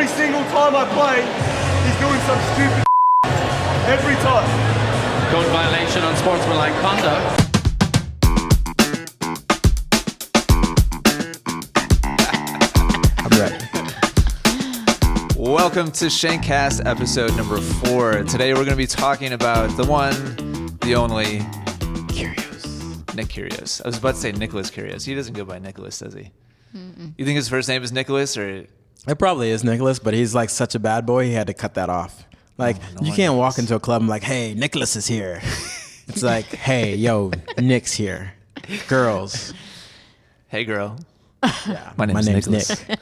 every single time I play, he's doing some stupid every time. Code violation on sportsmanlike conduct. I'm ready. Welcome to Shankcast episode number 4. Today we're going to be talking about the one, the only, Kyrgios. Nick Kyrgios. I was about to say Nicholas Kyrgios. He doesn't go by Nicholas, does he? Mm-mm. You think his first name is Nicholas, or? It probably is Nicholas, but he's like such a bad boy, he had to cut that off. Like, you can't walk into a club and like, hey, Nicholas is here. It's like, hey, yo, Nick's here. Girls. Hey, girl. Yeah, My name's Nicholas. Nick.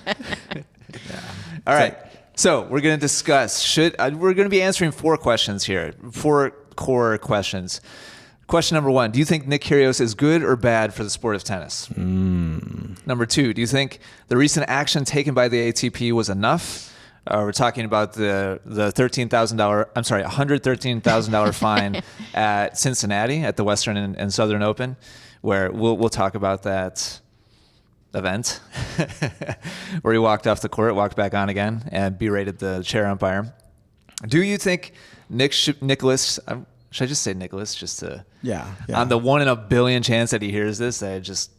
Yeah. All right. So we're going to discuss, we're going to be answering 4 questions here, 4 core questions. Question number 1, do you think Nick Kyrgios is good or bad for the sport of tennis? Number 2, do you think the recent action taken by the ATP was enough? We're talking about the $113,000 fine at Cincinnati at the Western and Southern Open, where we'll talk about that event where he walked off the court, walked back on again, and berated the chair umpire. Do you think Nicholas? Should I just say Nicholas? Just to on the 1 in a billion chance that he hears this, that it just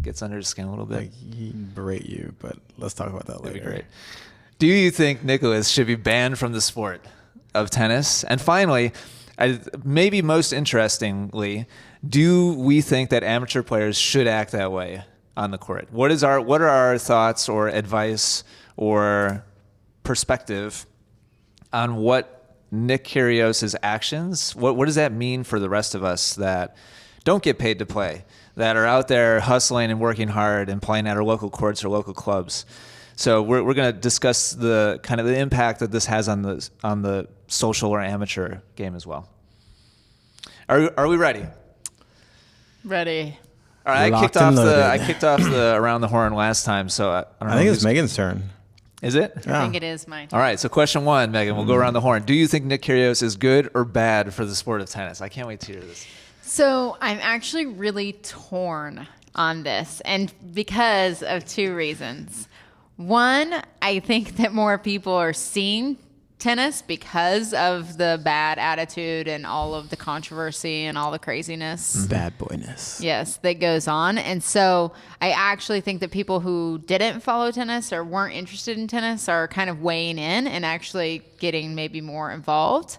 gets under his skin a little bit. Like, he berate you, but let's talk about that later. That'd be great. Do you think Nicholas should be banned from the sport of tennis? And finally, maybe most interestingly, do we think that amateur players should act that way on the court? What are our thoughts or advice or perspective on what Nick Kyrgios' actions, what does that mean for the rest of us that don't get paid to play, that are out there hustling and working hard and playing at our local courts or local clubs? So we're going to discuss the kind of the impact that this has on the social or amateur game as well. Are we ready? Ready. All right, I kicked off the around the horn last time, so I don't know. I think it's Megan's turn. Is it? I think it is mine. All right, so question 1, Megan, we'll go around the horn. Do you think Nick Kyrgios is good or bad for the sport of tennis? I can't wait to hear this. So I'm actually really torn on this, and because of 2 reasons. One, I think that more people are seeing tennis because of the bad attitude and all of the controversy and all the craziness. Bad boyness. Yes, that goes on. And so I actually think that people who didn't follow tennis or weren't interested in tennis are kind of weighing in and actually getting maybe more involved.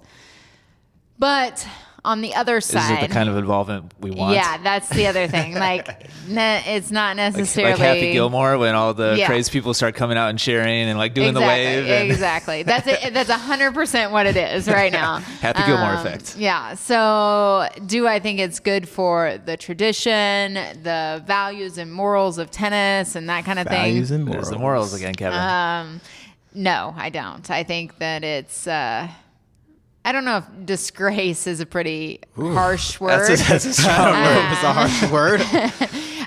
But on the other side, is it the kind of involvement we want? Yeah, that's the other thing. Like, it's not necessarily like Happy Gilmore when all the crazy people start coming out and cheering and like doing the wave. Exactly. That's it. That's 100% what it is right now. Happy Gilmore effect. Yeah. So, do I think it's good for the tradition, the values and morals of tennis, and that kind of thing? Values and morals. There's the morals again, Kevin. No, I don't. I think that it's. I don't know if disgrace is a pretty harsh word. That's a strong word. It's a harsh word.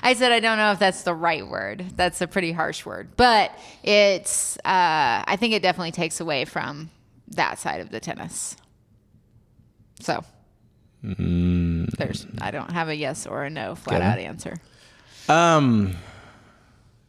I said I don't know if that's the right word. That's a pretty harsh word. But it's, I think it definitely takes away from that side of the tennis. So, I don't have a yes or a no flat out answer.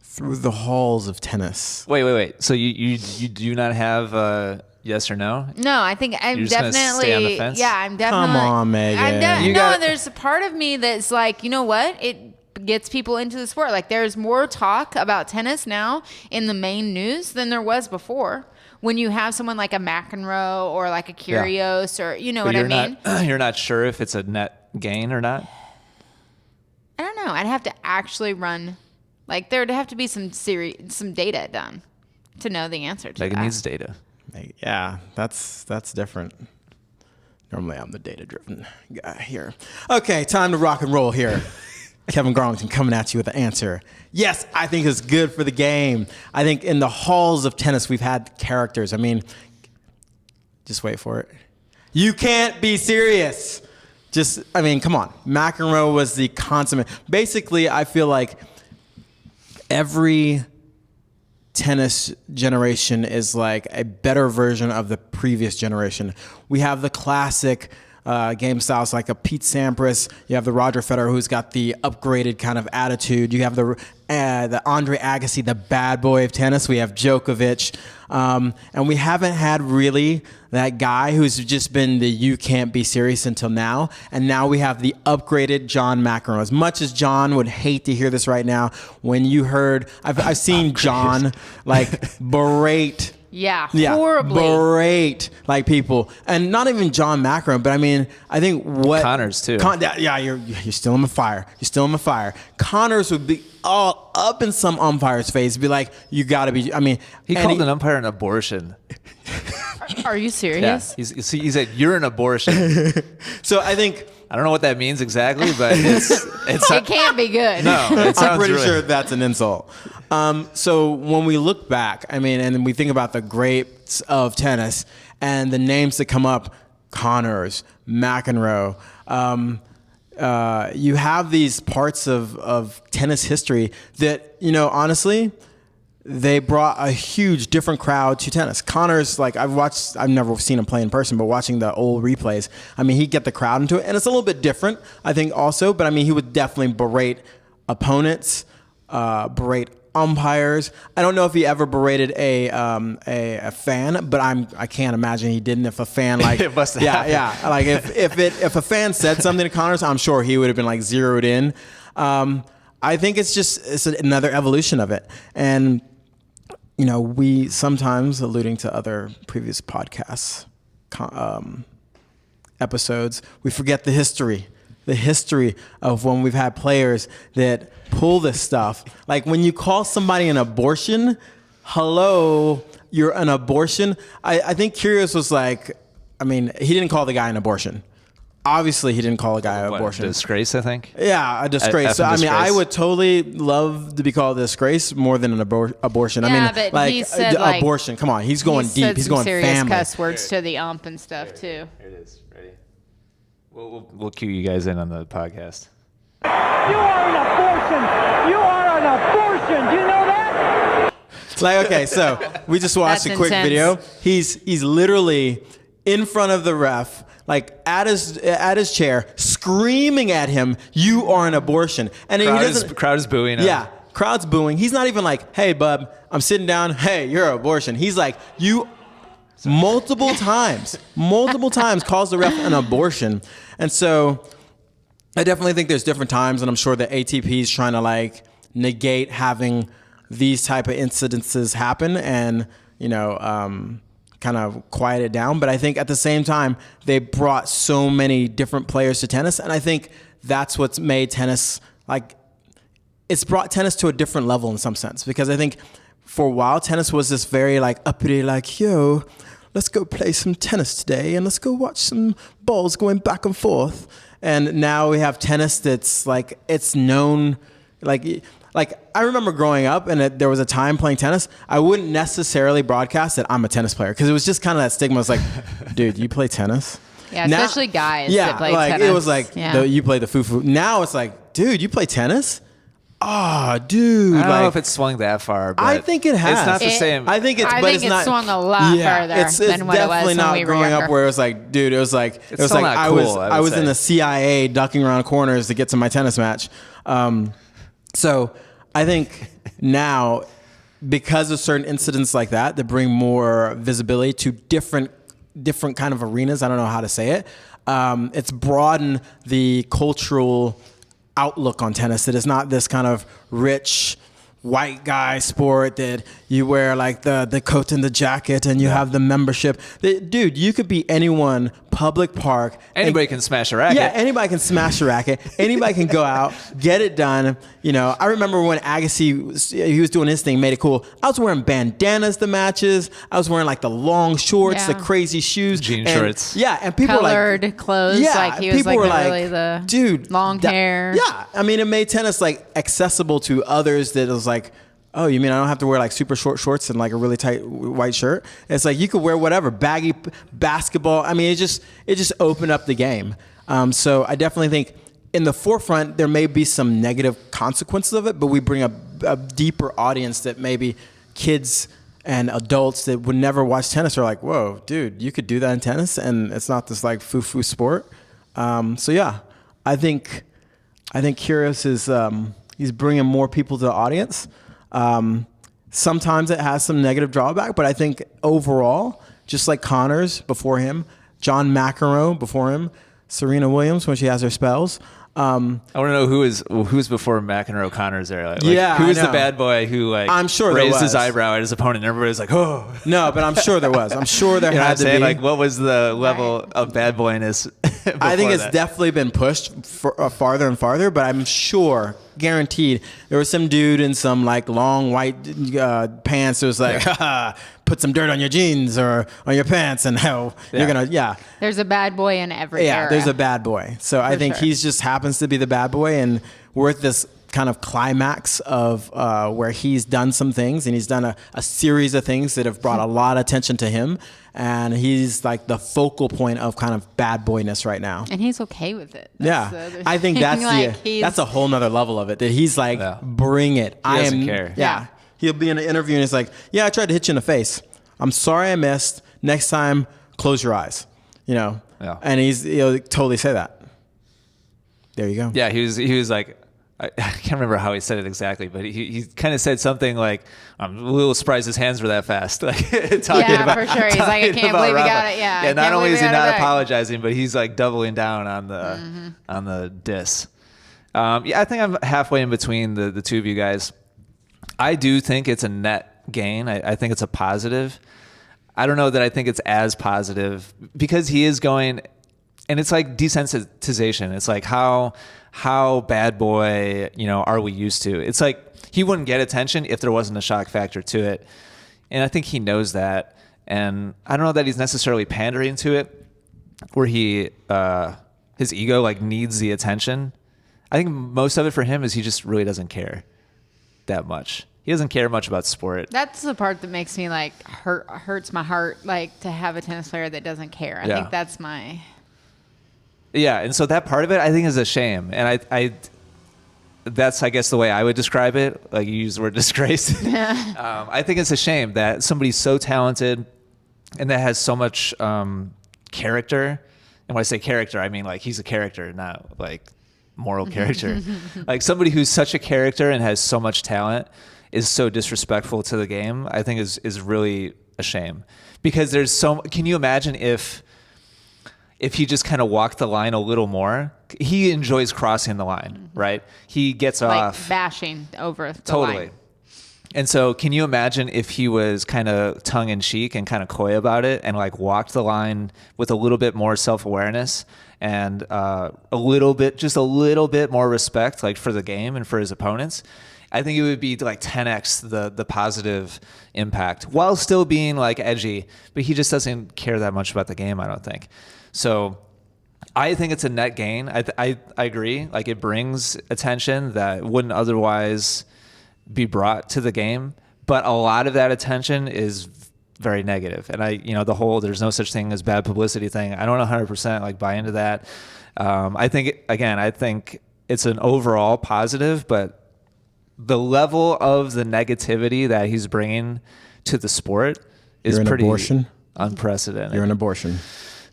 Through the halls of tennis. Wait. So you do not have yes or no? No, I think I'm You're just gonna definitely. stay on the fence? Yeah, I'm definitely. Come on, Megan. There's a part of me that's like, you know what? It gets people into the sport. Like, there's more talk about tennis now in the main news than there was before. When you have someone like a McEnroe or like a Kyrgios or you know what I mean. You're not sure if it's a net gain or not? I don't know. I'd have to actually run. Like, there'd have to be some data done to know the answer to Megan that. needs data. Yeah, that's different. Normally, I'm the data-driven guy here. Okay, time to rock and roll here. Kevin Garlington coming at you with the answer. Yes, I think it's good for the game. I think in the halls of tennis, we've had characters. I mean, just wait for it. You can't be serious. Come on. McEnroe was the consummate. Basically, I feel like every tennis generation is like a better version of the previous generation. We have the classic game styles like a Pete Sampras. You have the Roger Federer, who's got the upgraded kind of attitude. You have the Andre Agassi, the bad boy of tennis. We have Djokovic. And we haven't had really that guy who's just been the you can't be serious until now. And now we have the upgraded John McEnroe. As much as John would hate to hear this right now, when you heard, I've seen John like berate. Yeah, horribly. Berate like people, and not even John McEnroe, but I mean, I think what Connors too. You're still in the fire. You're still in the fire. Connors would be all up in some umpire's face, be like, "You got to be." I mean, he called an umpire an abortion. Are you serious? Yeah, he said you're an abortion. So I think. I don't know what that means exactly, but it can't be good. No, it sounds I'm pretty really... sure that's an insult. So when we look back, I mean, and we think about the greats of tennis and the names that come up, Connors, McEnroe, you have these parts of tennis history that, you know, honestly, they brought a huge different crowd to tennis. Connors, like I've never seen him play in person, but watching the old replays, I mean, he'd get the crowd into it. And it's a little bit different, I think, also. But I mean, he would definitely berate opponents, berate umpires. I don't know if he ever berated a fan, but I can't imagine he didn't. If a fan like it must have happened. like if a fan said something to Connors, I'm sure he would have been like zeroed in. I think it's another evolution of it. And you know, we sometimes, alluding to other previous podcasts, episodes, we forget the history of when we've had players that pull this stuff. Like when you call somebody an abortion, hello, you're an abortion. I think Kyrgios was like, I mean, he didn't call the guy an abortion. Obviously, he didn't call a guy an abortion. A disgrace, I think. Yeah, a disgrace. So, I mean, I would totally love to be called a disgrace more than an abortion. Yeah, I mean, but like, he said, like, abortion. Come on, he's going deep. He's going serious family. Cuss words to the ump and stuff too. Here it is. Ready? We'll cue you guys in on the podcast. You are an abortion. You are an abortion. Do you know that? Like, okay, so we just watched That's a quick intense. video. He's literally in front of the ref, like at his chair, screaming at him, "You are an abortion!" And he doesn't. Crowd is booing. Yeah, crowd's booing. He's not even like, "Hey, bub, I'm sitting down. Hey, you're an abortion." He's like, "You." Multiple times calls the ref an abortion. And so I definitely think there's different times, and I'm sure the ATP is trying to like negate having these type of incidences happen and, you know, kind of quiet it down. But I think at the same time, they brought so many different players to tennis. And I think that's what's made tennis, like, it's brought tennis to a different level in some sense. Because I think for a while, tennis was this very like uppity, like, yo, let's go play some tennis today and let's go watch some balls going back and forth. And now we have tennis that's like, it's known, like I remember growing up and there was a time playing tennis, I wouldn't necessarily broadcast that I'm a tennis player because it was just kind of that stigma. It's like, dude, you play tennis? Yeah, especially guys that play like, tennis. It was like, you play the foo-foo. Now it's like, dude, you play tennis? Oh, dude. I don't know if it's swung that far, but I think it has. It's not the same. I think it's not, swung a lot farther it's than what it was definitely when not we were growing younger. up where it was like, dude, it was like still not I cool, I was in the CIA ducking around corners to get to my tennis match. So I think now, because of certain incidents like that bring more visibility to different kind of arenas. I don't know how to say it. It's broadened the cultural outlook on tennis. It is not this kind of rich white guy sport that you wear like the coat and the jacket and you have the membership. Dude, you could be anyone, public park. Anybody can smash a racket. Yeah, anybody can smash a racket. Anybody can go out, get it done. You know, I remember when Agassi, he was doing his thing, made it cool. I was wearing bandanas to matches. I was wearing like the long shorts, the crazy shoes. Jean shorts. Yeah, and people Colored were like, clothes, like he was people like were really the dude, long hair. Yeah, I mean, it made tennis like accessible to others that it was like, oh, you mean I don't have to wear like super short shorts and like a really tight white shirt? It's like you could wear whatever, baggy basketball. I mean, it just opened up the game. So I definitely think in the forefront there may be some negative consequences of it, but we bring a deeper audience that maybe kids and adults that would never watch tennis are like, whoa, dude, you could do that in tennis, and it's not this like foo-foo sport. So yeah, I think Kyrgios is he's bringing more people to the audience. Sometimes it has some negative drawback, but I think overall, just like Connors before him, John McEnroe before him, Serena Williams when she has her spells. I want to know who's before McEnroe Connors there. Like, yeah, who was the bad boy who I'm sure raised his eyebrow at his opponent? And everybody's like, oh. No, but I'm sure there was. I'm sure there had to be. Like, what was the level of bad boyness? I think it's definitely been pushed farther and farther, but I'm sure, guaranteed, there was some dude in some like long white pants who was like, put some dirt on your jeans or on your pants, and how you're gonna, There's a bad boy in every era. There's a bad boy. So I think sure. he's just happens to be the bad boy, and we're at this kind of climax of where he's done some things, and he's done a series of things that have brought a lot of attention to him, and he's like the focal point of kind of bad boyness right now. And he's okay with it. That's I think that's like, that's a whole nother level of it, that he's like, bring it. He doesn't care. Yeah. He'll be in an interview and he's like, I tried to hit you in the face. I'm sorry I missed. Next time, close your eyes. Yeah. And he'll totally say that. There you go. Yeah, he was like, I can't remember how he said it exactly, but he kind of said something like, I'm a little surprised his hands were that fast. Like, talking about, for sure. He's like, I can't believe he got it. Yeah. Not only is he not apologizing, but he's like doubling down on the diss. I think I'm halfway in between the two of you guys. I do think it's a net gain. I think it's a positive. I don't know that I think it's as positive because he is going, and it's like desensitization. It's like how bad boy, are we used to? It's like he wouldn't get attention if there wasn't a shock factor to it. And I think he knows that. And I don't know that he's necessarily pandering to it where his ego like needs the attention. I think most of it for him is he just really doesn't care that much. He doesn't care much about sport. That's the part that makes me like hurts my heart, like to have a tennis player that doesn't care. I think that's my... Yeah, and so that part of it I think is a shame. And I that's, I guess, the way I would describe it. Like, you use the word disgrace. I think it's a shame that somebody so talented and that has so much character. And when I say character, I mean like he's a character, not like moral character. Like somebody who's such a character and has so much talent is so disrespectful to the game, I think is really a shame. Because can you imagine if he just kind of walked the line a little more? He enjoys crossing the line, right? He gets off. Like bashing over the line. Totally. And so can you imagine if he was kind of tongue in cheek and kind of coy about it and like walked the line with a little bit more self-awareness and a little bit more respect, like for the game and for his opponents? I think it would be like 10x the positive impact while still being like edgy, but he just doesn't care that much about the game, I don't think. So I think it's a net gain. I agree. Like, it brings attention that wouldn't otherwise be brought to the game, but a lot of that attention is very negative. And there's no such thing as bad publicity thing. I don't 100% like buy into that. I think it's an overall positive, but the level of the negativity that he's bringing to the sport is pretty unprecedented. You're an abortion.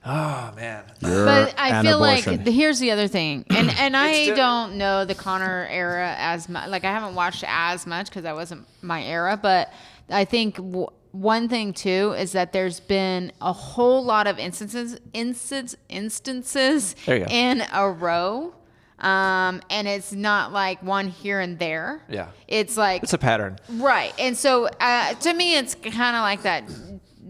Oh man! But I feel like here's the other thing, and I don't know the Connor era as much. Like, I haven't watched as much because that wasn't my era. But I think one thing too is that there's been a whole lot of instances in a row. And it's not like one here and there. Yeah. It's like... It's a pattern. Right. And so to me, it's kind of like that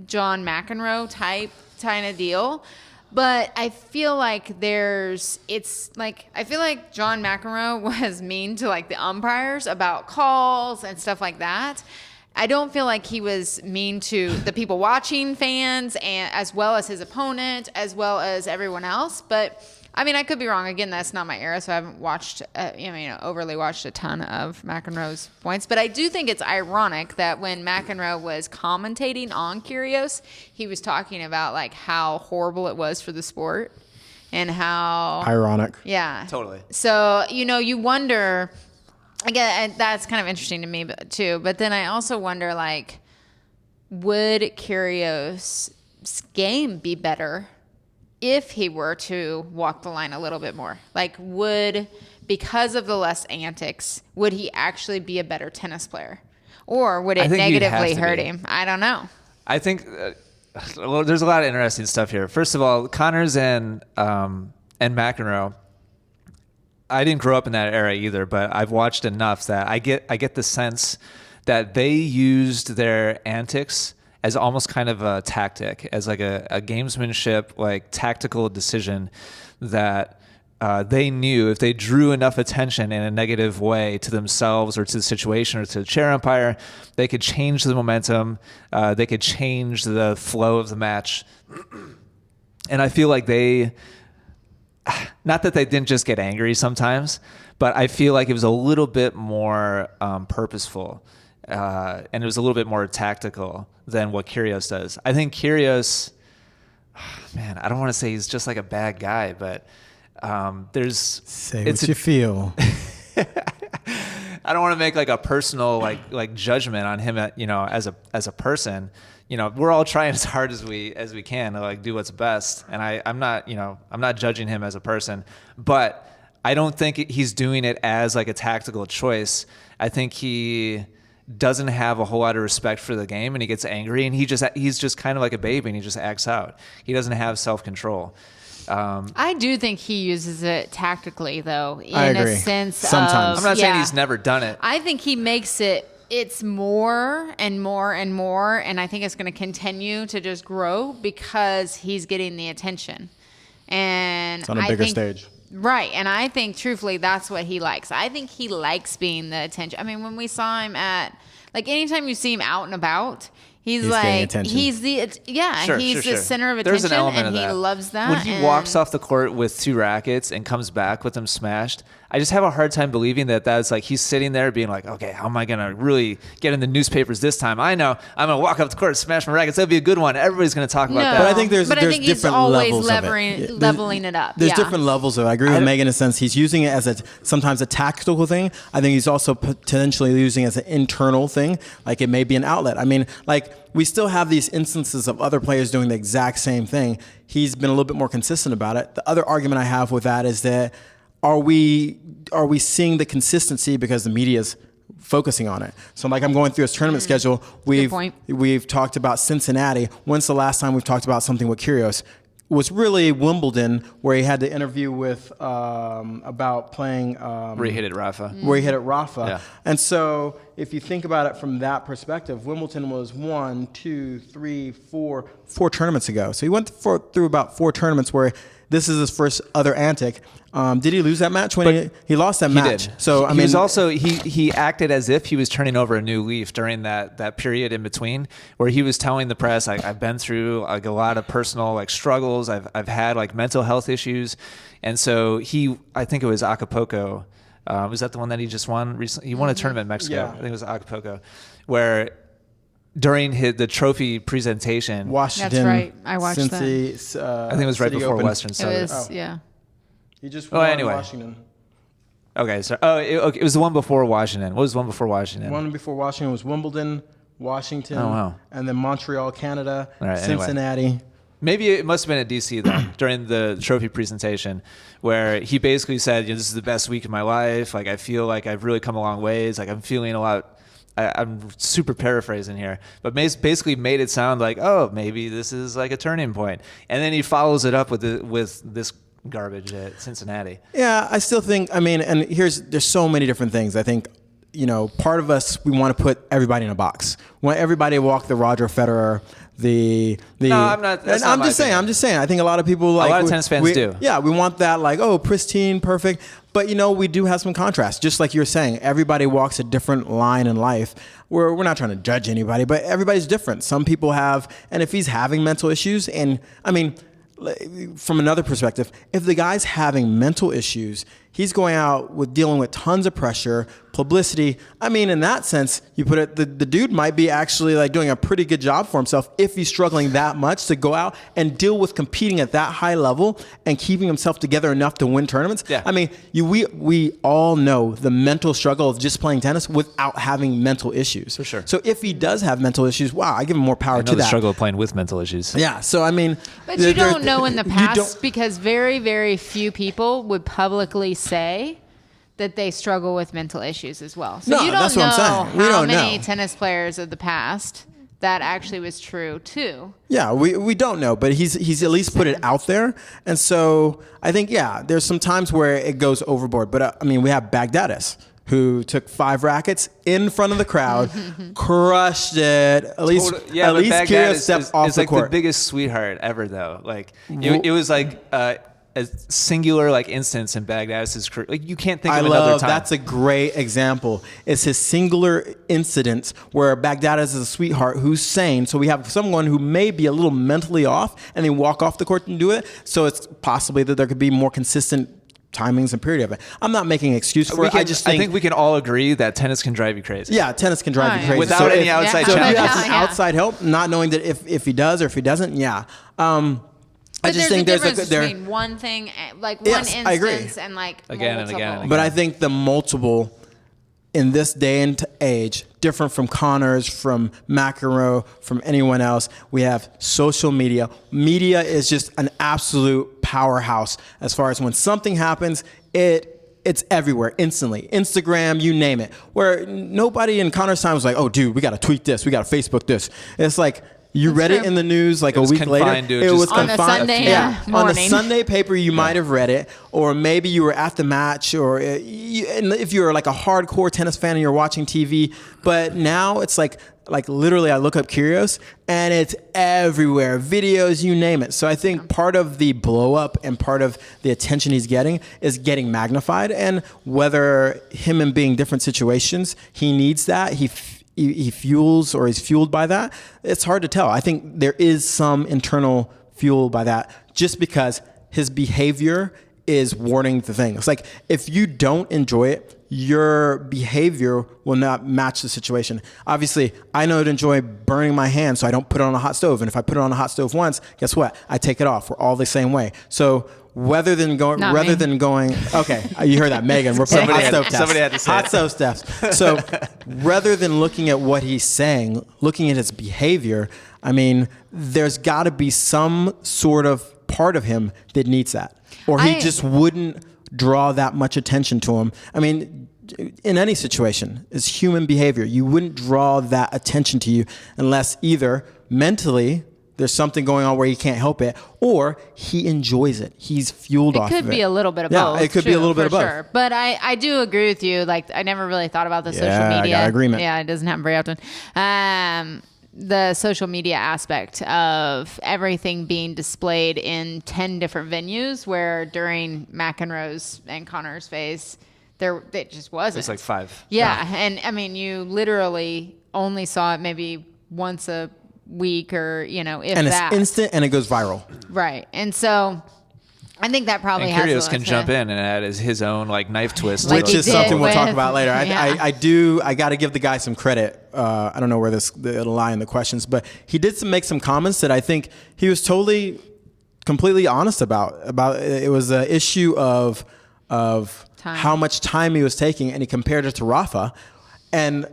John McEnroe type kind of deal. But I feel like I feel like John McEnroe was mean to like the umpires about calls and stuff like that. I don't feel like he was mean to the people watching, fans, and as well as his opponent, as well as everyone else. But I mean, I could be wrong. Again, that's not my era, so I haven't watched, overly watched a ton of McEnroe's points. But I do think it's ironic that when McEnroe was commentating on Kyrgios, he was talking about like how horrible it was for the sport and how ironic. Yeah, totally. So you wonder. Again, that's kind of interesting to me too. But then I also wonder, like, would Kyrgios' game be better if he were to walk the line a little bit more? Like, because of the less antics, would he actually be a better tennis player? Or would it negatively hurt him? I don't know. I think there's a lot of interesting stuff here. First of all, Connors and McEnroe, I didn't grow up in that era either, but I've watched enough that I get the sense that they used their antics as almost kind of a tactic, as like a gamesmanship, like tactical decision that they knew if they drew enough attention in a negative way to themselves or to the situation or to the chair umpire, they could change the momentum, they could change the flow of the match. And I feel like not that they didn't just get angry sometimes, but I feel like it was a little bit more purposeful. And it was a little bit more tactical than what Kyrgios does. I think Kyrgios, man, I don't want to say he's just like a bad guy, but say what you feel. I don't want to make like a personal like judgment on him, as a person. We're all trying as hard as we can to like do what's best, and I'm not judging him as a person, but I don't think he's doing it as like a tactical choice. I think he doesn't have a whole lot of respect for the game, and he gets angry, and he's just kind of like a baby, and he just acts out. He doesn't have self-control. I do think he uses it tactically, though, in agree. a sense Sometimes. of... I'm not saying he's never done it. I think he makes it's more and more and more, and I think it's going to continue to just grow because he's getting the attention. And it's on a bigger stage. Right, and I think, truthfully, that's what he likes. I think he likes being the attention. I mean, when we saw him anytime you see him out and about, he's like, he's the center of attention, and he loves that. When he walks off the court with 2 rackets and comes back with them smashed, I just have a hard time believing that that's like he's sitting there being like, okay, how am I going to really get in the newspapers this time? I know I'm going to walk off the court and smash my rackets. That'll be a good one. Everybody's going to talk about that. But I think there's he's different always levels leveling it up. There's different levels of it. I agree with Megan in a sense. He's using it as sometimes a tactical thing. I think he's also potentially using it as an internal thing. Like it may be an outlet. I mean, like we still have these instances of other players doing the exact same thing. He's been a little bit more consistent about it. The other argument I have with that is that are we seeing the consistency because the media's focusing on it? So like I'm going through his tournament schedule. We've talked about Cincinnati. When's the last time we've talked about something with Kyrgios? Was really Wimbledon, where he had the interview with about playing where he hit it Rafa. Yeah. And so if you think about it from that perspective, Wimbledon was 4 tournaments ago. So he went through about 4 tournaments where this is his first other antic. Did he lose that match? When he lost that match? Did. So he was also he acted as if he was turning over a new leaf during that period in between, where he was telling the press, like, I've been through like a lot of personal like struggles. I've had like mental health issues, and so I think it was Acapulco. Was that the one that he just won recently? He won a tournament in Mexico. Yeah. I think it was Acapulco, where during the trophy presentation, Washington. That's right. I watched that. I think it was right City before Open. Western started. It was, yeah. He just won anyway. Washington. Okay, so it was the one before Washington. What was the one before Washington? One before Washington was Wimbledon, Washington, and then Montreal, Canada, Cincinnati. Anyway. Maybe it must have been at DC then during the trophy presentation, where he basically said, "This is the best week of my life. Like I feel like I've really come a long ways. Like I'm feeling a lot." I'm super paraphrasing here, but basically made it sound like, oh, maybe this is like a turning point, and then he follows it up with this garbage at Cincinnati. Yeah, I still think. I mean, and there's so many different things. I think, part of us, we want to put everybody in a box. We want everybody to walk the Roger Federer. No, I'm not. That's not I'm just saying. I think a lot of people a lot of tennis fans do. Yeah, we want that pristine, perfect. But we do have some contrast. Just like you're saying, everybody walks a different line in life. We're not trying to judge anybody, but everybody's different. Some people have, and if he's having mental issues, and I mean, from another perspective, if the guy's having mental issues, He's going out with dealing with tons of pressure, publicity. I mean, in that sense, you put it, the dude might be actually like doing a pretty good job for himself if he's struggling that much to go out and deal with competing at that high level and keeping himself together enough to win tournaments. Yeah. I mean, we all know the mental struggle of just playing tennis without having mental issues. For sure. So if he does have mental issues, wow, I give him more power to the that. struggle of playing with mental issues. Yeah. So I mean, But you there- don't know in the you past don't- because very, very few people would publicly say that they struggle with mental issues as well. So No, you don't that's know what I'm saying. We how don't many know. tennis players of the past that actually was true too. Yeah, we don't know, but he's at least put it out there, and so I think there's some times where it goes overboard. But I mean, we have Baghdadis, who took 5 rackets in front of the crowd, crushed it. At least Kyrgios stepped off it's the like court. the biggest sweetheart ever, though. Like it was like a singular like instance in Baghdadis' career. Like you can't think of another time. That's a great example. It's his singular incident where Baghdadis is a sweetheart who's sane. So we have someone who may be a little mentally off and they walk off the court and do it. So it's possibly that there could be more consistent timings and period of it. I'm not making an excuse for it. I think we can all agree that tennis can drive you crazy. Yeah, tennis can drive you crazy. Without any outside So if you challenges. have some outside help, not knowing that if he does or if he doesn't, I But just there's think a difference between one thing, like one Yes, I agree. instance, and like Again and multiple. again and again. But I think the multiple in this day and age, different from Connors, from McEnroe, from anyone else, we have social media. Media is just an absolute powerhouse as far as when something happens, it's everywhere instantly. Instagram, you name it. Where nobody in Connor's time was like, oh, dude, we got to tweet this. We got to Facebook this. It's like, you read it in the news like a week later. It was On a Sunday on the morning. Sunday paper, you might have read it, or maybe you were at the match, or and if you're like a hardcore tennis fan and you're watching TV. But now it's like literally, I look up Kyrgios and it's everywhere, videos, you name it. So I think part of the blow up and part of the attention he's getting is getting magnified. And whether him and being different situations, he needs that. He fuels or he's fueled by that. It's hard to tell. I think there is some internal fuel by that just because his behavior is warning the thing. It's like if you don't enjoy it, your behavior will not match the situation. Obviously, I know to enjoy burning my hands, so I don't put it on a hot stove. And if I put it on a hot stove once, guess what? I take it off. We're all the same way. So rather than going, okay, you heard that, Megan. We're putting hot stove tests. Somebody had to say hot it. stove tests. So rather than looking at what he's saying, looking at his behavior, I mean, there's got to be some sort of part of him that needs that, or he just wouldn't draw that much attention to him. I mean, in any situation, it's human behavior. You wouldn't draw that attention to you unless either mentally there's something going on where he can't help it, or he enjoys it. He's fueled off of it. It could be a little bit of yeah, both. it could be a little bit of both. Sure. But I do agree with you. Like, I never really thought about the social I media. got agreement. Yeah, it doesn't happen very often. The social media aspect of everything being displayed in 10 different venues, where during McEnroe's and Connor's phase, it just wasn't. It's like 5. Yeah, and I mean, you literally only saw it maybe once a week, or if and that. it's instant and it goes viral. Right, and so I think that probably And has. Kyrgios can jump in and add his own like knife twist, Like Which he is did something we'll talk with- about later. yeah. I got to give the guy some credit. I don't know where it'll lie in the questions, but he did make some comments that I think he was completely honest about. It was an issue of Time. how much time he was taking, and he compared it to Rafa, and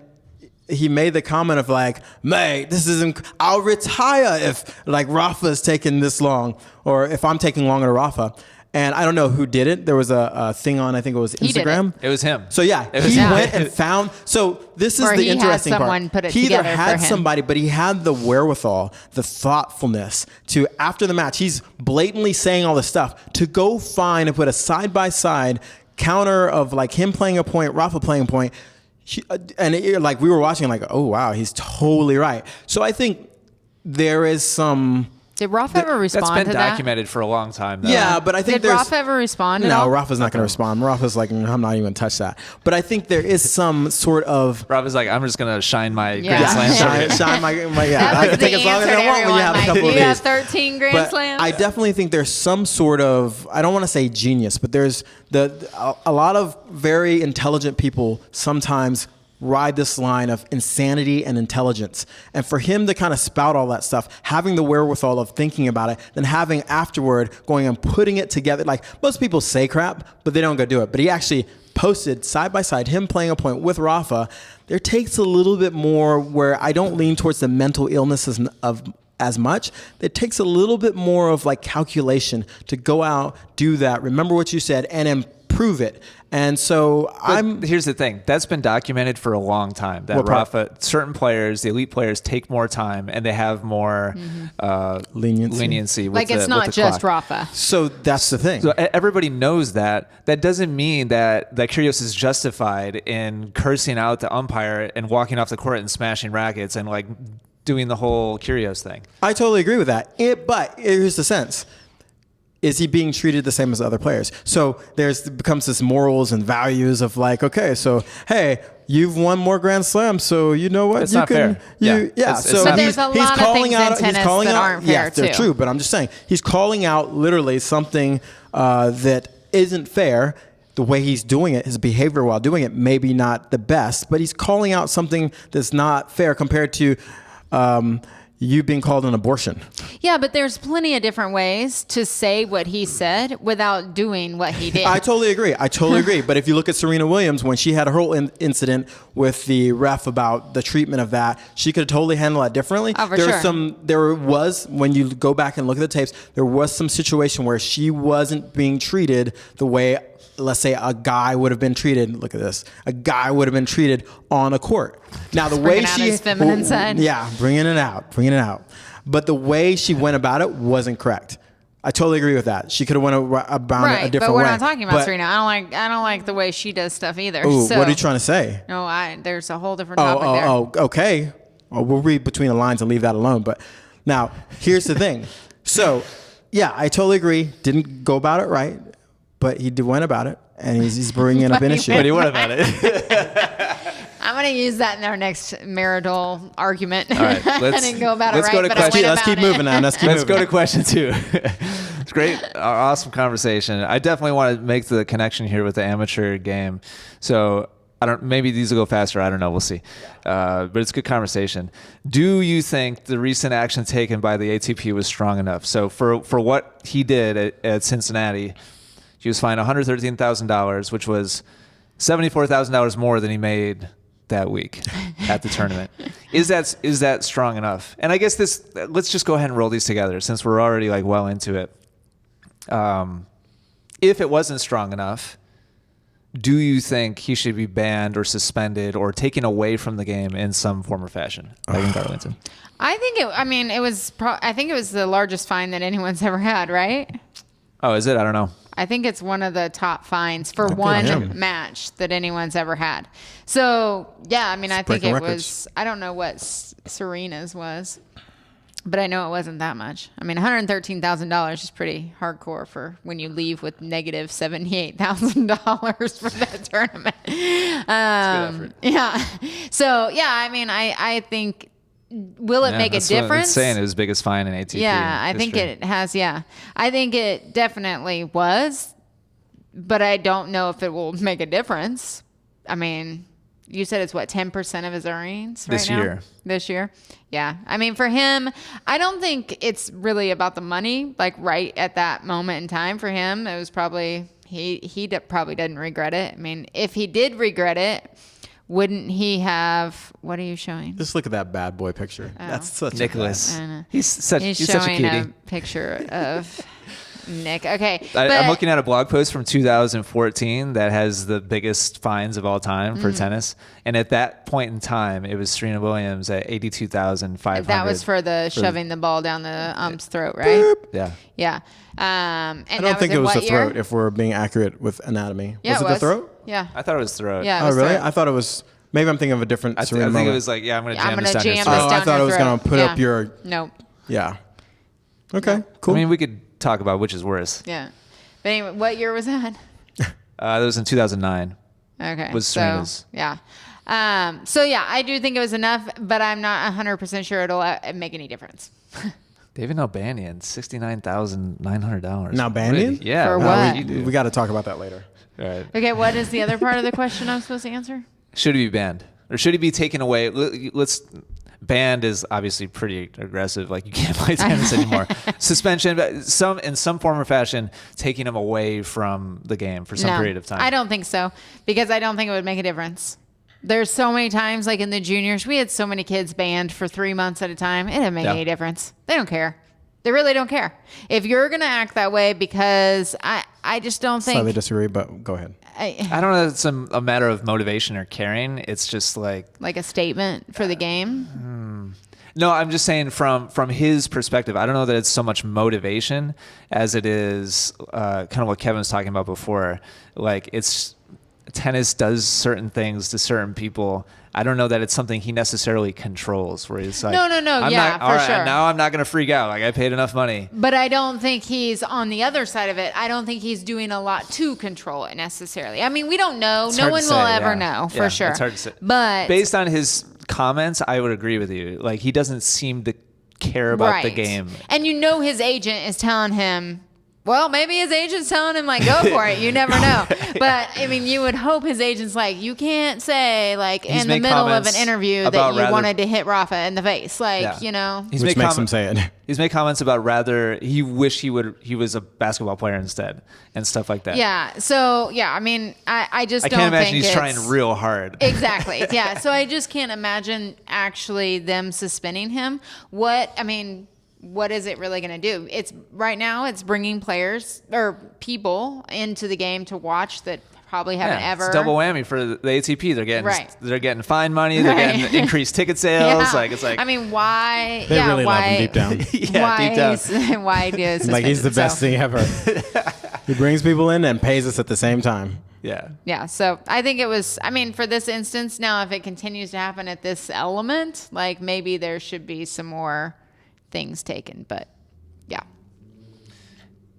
he made the comment of like, mate, this isn't, I'll retire if like Rafa is taking this long, or if I'm taking longer to Rafa. And I don't know who did it. There was a thing on, I think it was He did Instagram. It was him. So yeah, It was he him. went and found. So this is Or the he had interesting someone part. put it He either together had for him. somebody, but he had the wherewithal, the thoughtfulness to, after the match, he's blatantly saying all this stuff, to go find and put a side by side counter of like him playing a point, Rafa playing a point. Like we were watching, like, oh wow, he's totally right. So I think there is some Did Rafa ever respond That's been to that? documented for a long time, though. Yeah, but I think Did Rafa ever respond at No, all? Rafa's not going to respond. Rafa's like, I'm not even going to touch that. But I think there is some sort of Rob was like, I'm just going to shine my Yeah. Grand Slam trophy. shine my That I was can the take as long as answer I to want when you everyone, have a like, couple of you have days. 13 Grand But Slams? I definitely think there's some sort of, I don't want to say genius, but there's a lot of very intelligent people sometimes ride this line of insanity and intelligence. And for him to kind of spout all that stuff, having the wherewithal of thinking about it, then having afterward going and putting it together. Like most people say crap, but they don't go do it. But he actually posted side by side him playing a point with Rafa. There takes a little bit more where I don't lean towards the mental illnesses of as much. It takes a little bit more of like calculation to go out, do that, remember what you said, and improve it. And so Here's the thing. That's been documented for a long time. That What part? Rafa, certain players, the elite players, take more time and they have more leniency with Like, it's the, not with the just clock. Rafa. So that's the thing. So everybody knows that. That doesn't mean that Kyrgios is justified in cursing out the umpire and walking off the court and smashing rackets and like doing the whole Kyrgios thing. I totally agree with that. But here's the sense. Is he being treated the same as other players? So becomes this morals and values of like, okay, so hey, you've won more Grand Slams, so you know what? It's not fair. It's So not- But there's a lot of things in tennis that aren't fair, they're too. true, but I'm just saying he's calling out literally something that isn't fair. The way he's doing it, his behavior while doing it, maybe not the best, but he's calling out something that's not fair compared to you being called an abortion. Yeah, but there's plenty of different ways to say what he said without doing what he did. I totally agree. But if you look at Serena Williams, when she had her whole incident with the ref about the treatment of that, she could have totally handled that differently. Oh, for sure. There was, when you go back and look at the tapes, there was some situation where she wasn't being treated the way, let's say, a guy would have been treated. Look at this. A guy would have been treated on a court. Now, the way bringing out his feminine side. Yeah, bringing it out. But the way she went about it wasn't correct. I totally agree with that. She could have went about it a different way. but we're not talking about Serena. I don't like the way she does stuff either. Ooh, so. what are you trying to say? No, there's a whole different topic there. Okay. Well, we'll read between the lines and leave that alone. But now, here's the thing. So, yeah, I totally agree. Didn't go about it right, but he went about it, and he's bringing up an issue. But he would about it. I'm going to use that in our next marital argument. All right, I didn't go about it let's right, go to but I went question- Let's about keep it. moving now. Let's go to question 2. It's great. Awesome conversation. I definitely want to make the connection here with the amateur game. So maybe these will go faster. I don't know. We'll see. But it's a good conversation. Do you think the recent action taken by the ATP was strong enough? So for what he did at Cincinnati, he was fined $113,000, which was $74,000 more than he made that week at the tournament. Is that strong enough? And I guess let's just go ahead and roll these together since we're already like well into it. If it wasn't strong enough, do you think he should be banned or suspended or taken away from the game in some form or fashion? Megan Garlington. I think it was the largest fine that anyone's ever had, right? Oh, is it? I don't know. I think it's one of the top fines for him. one match that anyone's ever had. So, yeah, I mean, I think breaking it records. was, I don't know what Serena's was, but I know it wasn't that much. I mean, $113,000 is pretty hardcore for when you leave with negative $78,000 for that tournament. Yeah. So, yeah, I mean, I think, will it make a that's what difference? it's saying it was biggest fine in ATP. Yeah, I think history. it has. Yeah, I think it definitely was, but I don't know if it will make a difference. I mean, you said it's what 10% of his earnings right now? This year, yeah. I mean, for him, I don't think it's really about the money. Like right at that moment in time, for him, it was probably he probably doesn't regret it. I mean, if he did regret it, wouldn't he have? What are you showing? Just look at that bad boy picture. Oh. That's such Nicholas. I know. He's such a showing cutie. picture of Nick. Okay, I'm looking at a blog post from 2014 that has the biggest fines of all time for tennis, and at that point in time, it was Serena Williams at $82,500. that was for the shoving the ball down the ump's throat, right? Yeah. Yeah. And I don't think it was the throat, if we're being accurate with anatomy. Yeah, was it the throat? Yeah. I thought it was throat. Yeah. It Oh, was really? throat. I thought it was. Maybe I'm thinking of a different I Serena think moment. it was like, I'm going to I'm jam gonna this down your jam throat. this Oh, I down thought your it was throat. going to put up your. Nope. Yeah. Okay, cool. I mean, we could talk about which is worse. Yeah. But anyway, what year was that? That was in 2009. Okay. Was Serena's. Yeah. So yeah, I do think it was enough, but I'm not 100% sure it'll make any difference. David Nalbandian, $69,900. Nalbandian? Yeah. For what what? would you do? We got to talk about that later. All right. Okay, what is the other part of the question I'm supposed to answer? Should he be banned? Or should he be taken away? Banned is obviously pretty aggressive. Like, you can't play tennis anymore. Suspension, but in some form or fashion, taking him away from the game for some period of time. I don't think so, because I don't think it would make a difference. There's so many times, like in the juniors, we had so many kids banned for 3 months at a time. It didn't make any difference. They don't care. They really don't care. If you're going to act that way, because I just don't think... Slightly disagree, but go ahead. I don't know if it's a matter of motivation or caring. It's just like a statement for the game. No, I'm just saying from his perspective, I don't know that it's so much motivation as it is kind of what Kevin was talking about before. Like, it's tennis does certain things to certain people. I don't know that it's something he necessarily controls, where he's like, No, I'm yeah, not, all right, sure. now I'm not going to freak out. Like, I paid enough money. But I don't think he's on the other side of it. I don't think he's doing a lot to control it necessarily. I mean, we don't know. It's No hard one to will say, ever yeah. know for sure. It's hard to say. But based on his comments, I would agree with you. Like, he doesn't seem to care about the game. And his agent is telling him, well, maybe his agent's telling him, like, go for it. You never know. But, I mean, you would hope his agent's like, you can't say, like, in the middle of an interview that you wanted to hit Rafa in the face. Like, you know. Which makes him say it. He's made comments about he wished he was a basketball player instead and stuff like that. Yeah. So, yeah, I mean, I just don't think I can't imagine he's trying real hard. Exactly. Yeah. So I just can't imagine actually them suspending him. What is it really going to do? Right now it's bringing players or people into the game to watch that probably haven't ever. It's double whammy for the ATP. They're getting fine money. They're getting increased ticket sales. Yeah. Like, it's like, I mean, why? They really love him deep down. deep down. Why do Like, he's the best thing ever. He brings people in and pays us at the same time. Yeah. Yeah. So I think it was, for this instance, now if it continues to happen at this element, like, maybe there should be some more things taken, but yeah.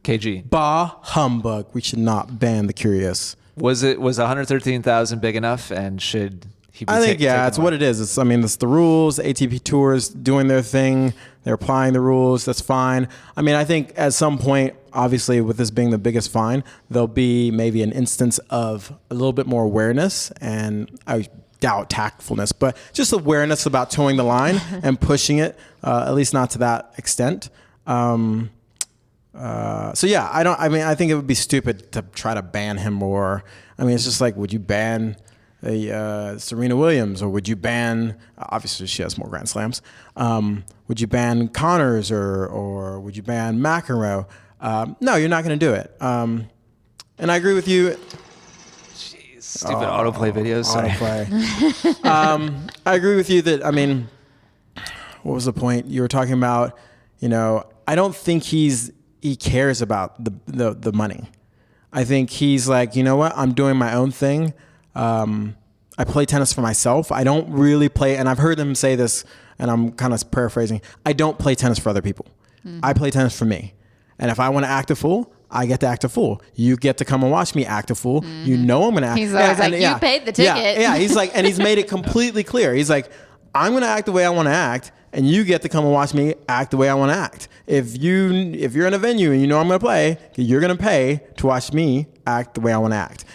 KG. Bah humbug. We should not ban the Kyrgios. Was 113,000 big enough, and should he be I think, it's what it is. It's the rules. ATP Tour's doing their thing. They're applying the rules. That's fine. I mean, I think at some point, obviously, with this being the biggest fine, there'll be maybe an instance of a little bit more awareness, and I doubt tactfulness, but just awareness about towing the line and pushing it, at least not to that extent. So yeah, I think it would be stupid to try to ban him, or, it's just like, would you ban Serena Williams, or would you ban, obviously she has more Grand Slams, would you ban Connors, or would you ban McEnroe? No, you're not going to do it. And I agree with you. Stupid autoplay videos. Sorry. Autoplay. I agree with you that, what was the point? You were talking about, I don't think he cares about the money. I think he's like, you know what? I'm doing my own thing. I play tennis for myself. I don't really play, and I've heard him say this, and I'm kind of paraphrasing. I don't play tennis for other people. I play tennis for me. And if I want to act a fool, I get to act a fool. You get to come and watch me act a fool. You know I'm going to act. He's always like, you paid the ticket. Yeah, he's like, and he's made it completely clear. He's like, I'm going to act the way I want to act, and you get to come and watch me act the way I want to act. If you're in a venue and you know I'm going to play, you're going to pay to watch me act the way I want to act.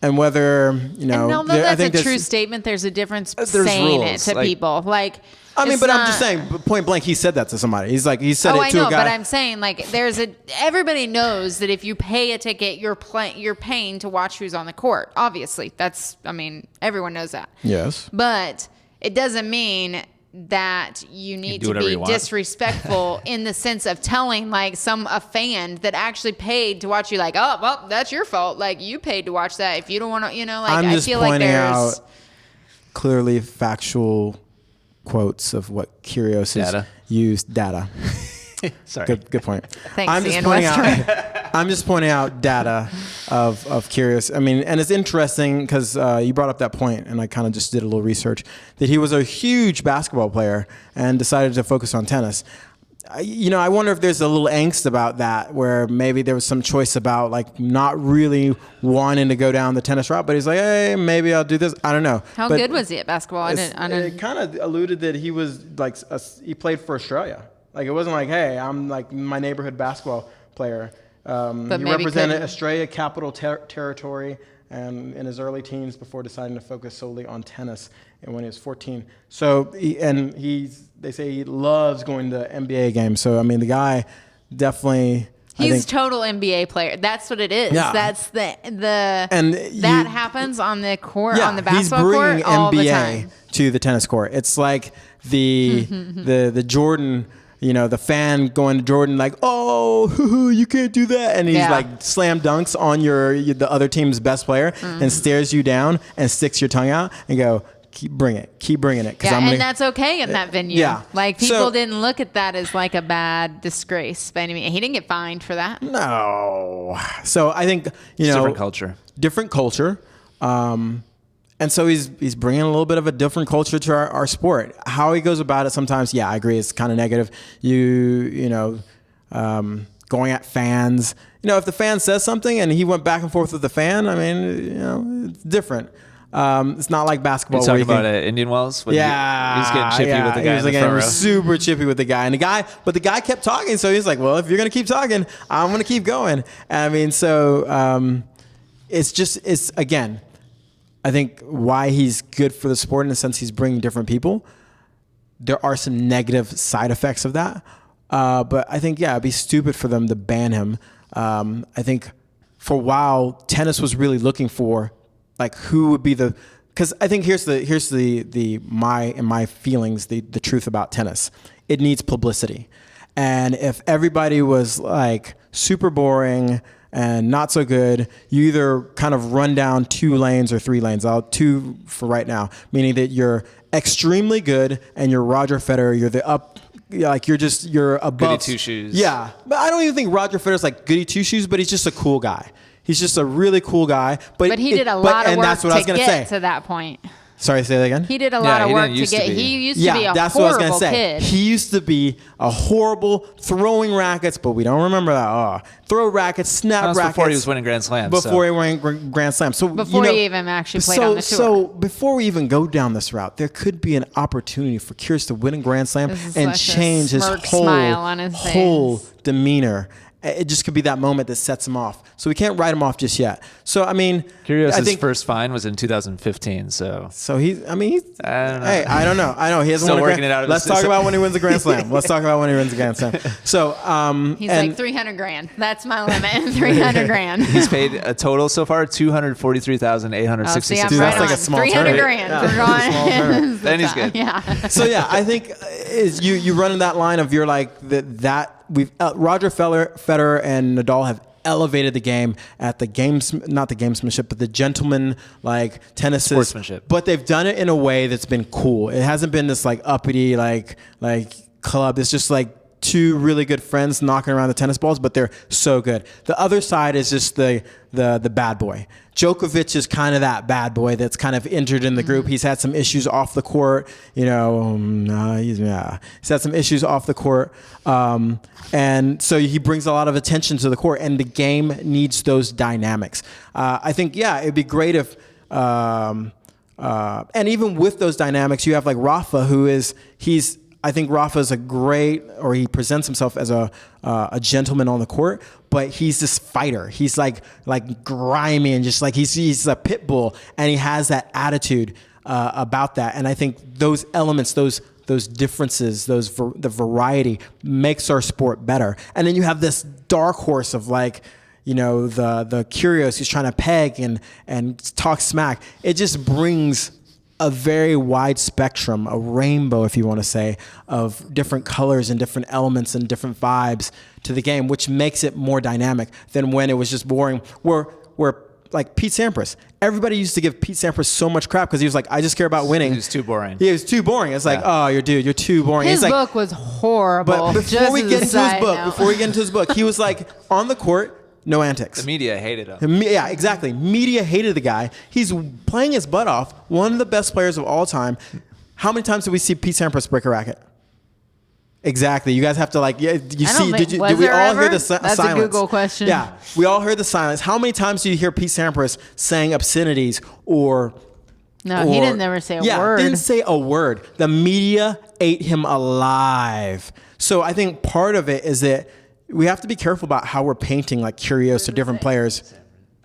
And whether, and although that's a true statement, there's a difference saying rules, it to people. Like, but I'm just saying, point blank, he said that to somebody. He's like, he said it to a guy. But I'm saying, like, everybody knows that if you pay a ticket, you're paying to watch who's on the court. Obviously, everyone knows that. Yes. But it doesn't mean that you need to be disrespectful in the sense of telling, like, a fan that actually paid to watch you, like, oh, well, that's your fault. Like, you paid to watch that. If you don't want to, I feel like there's clearly factual quotes of what Kyrgios has used. Data. Sorry. Good point. Thanks, I'm just pointing out data of Kyrgios. And it's interesting because you brought up that point, and I kind of just did a little research, that he was a huge basketball player and decided to focus on tennis. I wonder if there's a little angst about that, where maybe there was some choice about like not really wanting to go down the tennis route, but he's like, hey, maybe I'll do this. I don't know. How good was he at basketball? It kind of alluded that he was like he played for Australia. Like it wasn't like, hey, I'm like my neighborhood basketball player. He represented Australia Capital Territory and in his early teens before deciding to focus solely on tennis and when he was 14. So they say he loves going to NBA games. So I mean, the guy definitely. He's total NBA player. That's what it is. Yeah. That's that happens on the court, on the basketball court all he's bringing the NBA time. to the tennis court. It's like the Jordan. The fan going to Jordan like, oh, you can't do that. And he's like slam dunks on the other team's best player and stares you down and sticks your tongue out and go, keep bringing it. And that's okay in that venue. Yeah. Like people didn't look at that as like a bad disgrace by any means. He didn't get fined for that. No. So I think, different culture. And so he's bringing a little bit of a different culture to our sport. How he goes about it sometimes, I agree, it's kind of negative. Going at fans. If the fan says something and he went back and forth with the fan, I mean, it's different. It's not like basketball. You're talking about Indian Wells? He's getting chippy with the guy in the front row. Super chippy with the guy. But the guy kept talking, so he's like, well, if you're going to keep talking, I'm going to keep going. I mean, so it's again, I think why he's good for the sport in the sense he's bringing different people. There are some negative side effects of that. But I think, it'd be stupid for them to ban him. I think for a while, tennis was really looking for like who would be because I think here's my feelings, the truth about tennis. It needs publicity. And if everybody was like super boring and not so good, you either kind of run down 2 lanes or 3 lanes. I'll 2 for right now, meaning that you're extremely good and you're Roger Federer. You're above. Goody two shoes. Yeah, but I don't even think Roger Federer's like goody two shoes, but he's just a cool guy. He's just a really cool guy. But he did a lot of work to get to that point. Sorry, say that again? He did a lot of work to get. He used to be a that's what I was horrible gonna say. kid. He used to be a horrible throwing rackets, but we don't remember that. Throw rackets, snap rackets. Before he was winning Grand Slams. Before he won Grand Slams. So before he even actually played on the tour. So before we even go down this route, there could be an opportunity for Kyrgios to win a Grand Slam and change his whole demeanor. It just could be that moment that sets him off. So we can't write him off just yet. So, I mean... Kyrgios' first fine was in 2015 so he's... I mean, I don't know. Hey, I don't know. He hasn't won a Grand Slam. Let's talk about when he wins a Grand Slam. So, he's like $300,000. That's my limit. $300,000. He's paid a total so far $243,866. Dude, that's like a small $300,000. Then he's good. Yeah. So I think is you running that line of you're like that we've Roger Federer and Nadal have elevated the game at not the gamesmanship, but the gentleman like tennis sportsmanship. But they've done it in a way that's been cool. It hasn't been this like uppity like club. It's just like 2 really good friends knocking around the tennis balls, but they're so good. The other side is just the bad boy. Djokovic is kind of that bad boy that's kind of injured in the group. He's had some issues off the court. He's had some issues off the court. And so he brings a lot of attention to the court, and the game needs those dynamics. I think, it'd be great if, and even with those dynamics, you have like Rafa, I think Rafa is he presents himself as a gentleman on the court, but he's this fighter. He's like grimy and just like he's a pit bull, and he has that attitude about that. And I think those elements, those differences, the variety makes our sport better. And then you have this dark horse of like, the Kyrgios who's trying to peg and talk smack. It just brings a very wide spectrum, a rainbow, if you want to say, of different colors and different elements and different vibes to the game, which makes it more dynamic than when it was just boring. Where like Pete Sampras, everybody used to give Pete Sampras so much crap because he was like, I just care about winning. He was too boring. He was too boring. It's like, you're too boring. His book was horrible. But before we get into his book, he was like on the court. No antics. The media hated him. Yeah, exactly. Media hated the guy. He's playing his butt off. One of the best players of all time. How many times did we see Pete Sampras break a racket? Exactly. You guys have to like. Yeah, you I don't see? think- Did was we there all ever? hear the That's silence? a Google question. Yeah, we all heard the silence. How many times do you hear Pete Sampras saying obscenities or? No, he didn't ever say a Yeah, word. didn't say a word. The media ate him alive. So I think part of it is that we have to be careful about how we're painting like Kyrgios to different players.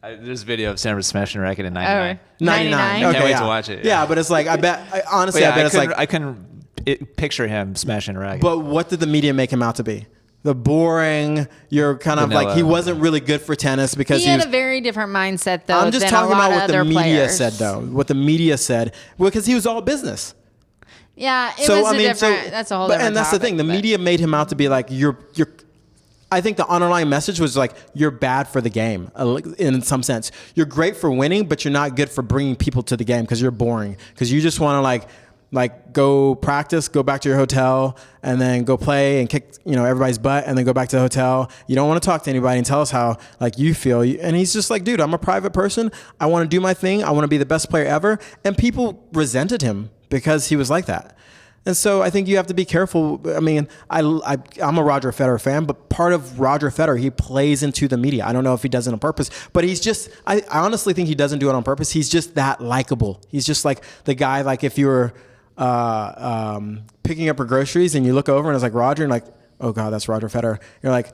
There's a video of Sampras smashing a racket in Oh, 99. 99. I Okay, can't wait yeah. to watch it. Yeah, but it's like I bet. Honestly, But yeah, I bet it's like. I couldn't picture him smashing a racket. But what did the media make him out to be? The boring. You're kind of Vanilla. like he wasn't really good for tennis because he he had was. a very different mindset, though. I'm just than talking a lot about of what the other media players. said, though. What the media said, because he was all business. Yeah, it So was I mean, different. That's a whole but, different. and that's the topic, thing. The but- media made him out to be like you're. I think the underlying message was like you're bad for the game in some sense. You're great for winning, but you're not good for bringing people to the game because you're boring. Because you just want to like go practice, go back to your hotel, and then go play and kick everybody's butt, and then go back to the hotel. You don't want to talk to anybody and tell us how like you feel. And he's just like, dude, I'm a private person. I want to do my thing. I want to be the best player ever. And people resented him because he was like that. And so I think you have to be careful. I mean, I'm a Roger Federer fan, but part of Roger Federer, he plays into the media. I don't know if he does it on purpose, but he's just, I honestly think he doesn't do it on purpose. He's just that likable. He's just like the guy, like if you were picking up your groceries and you look over and it's like Roger and like, oh God, that's Roger Federer. You're like,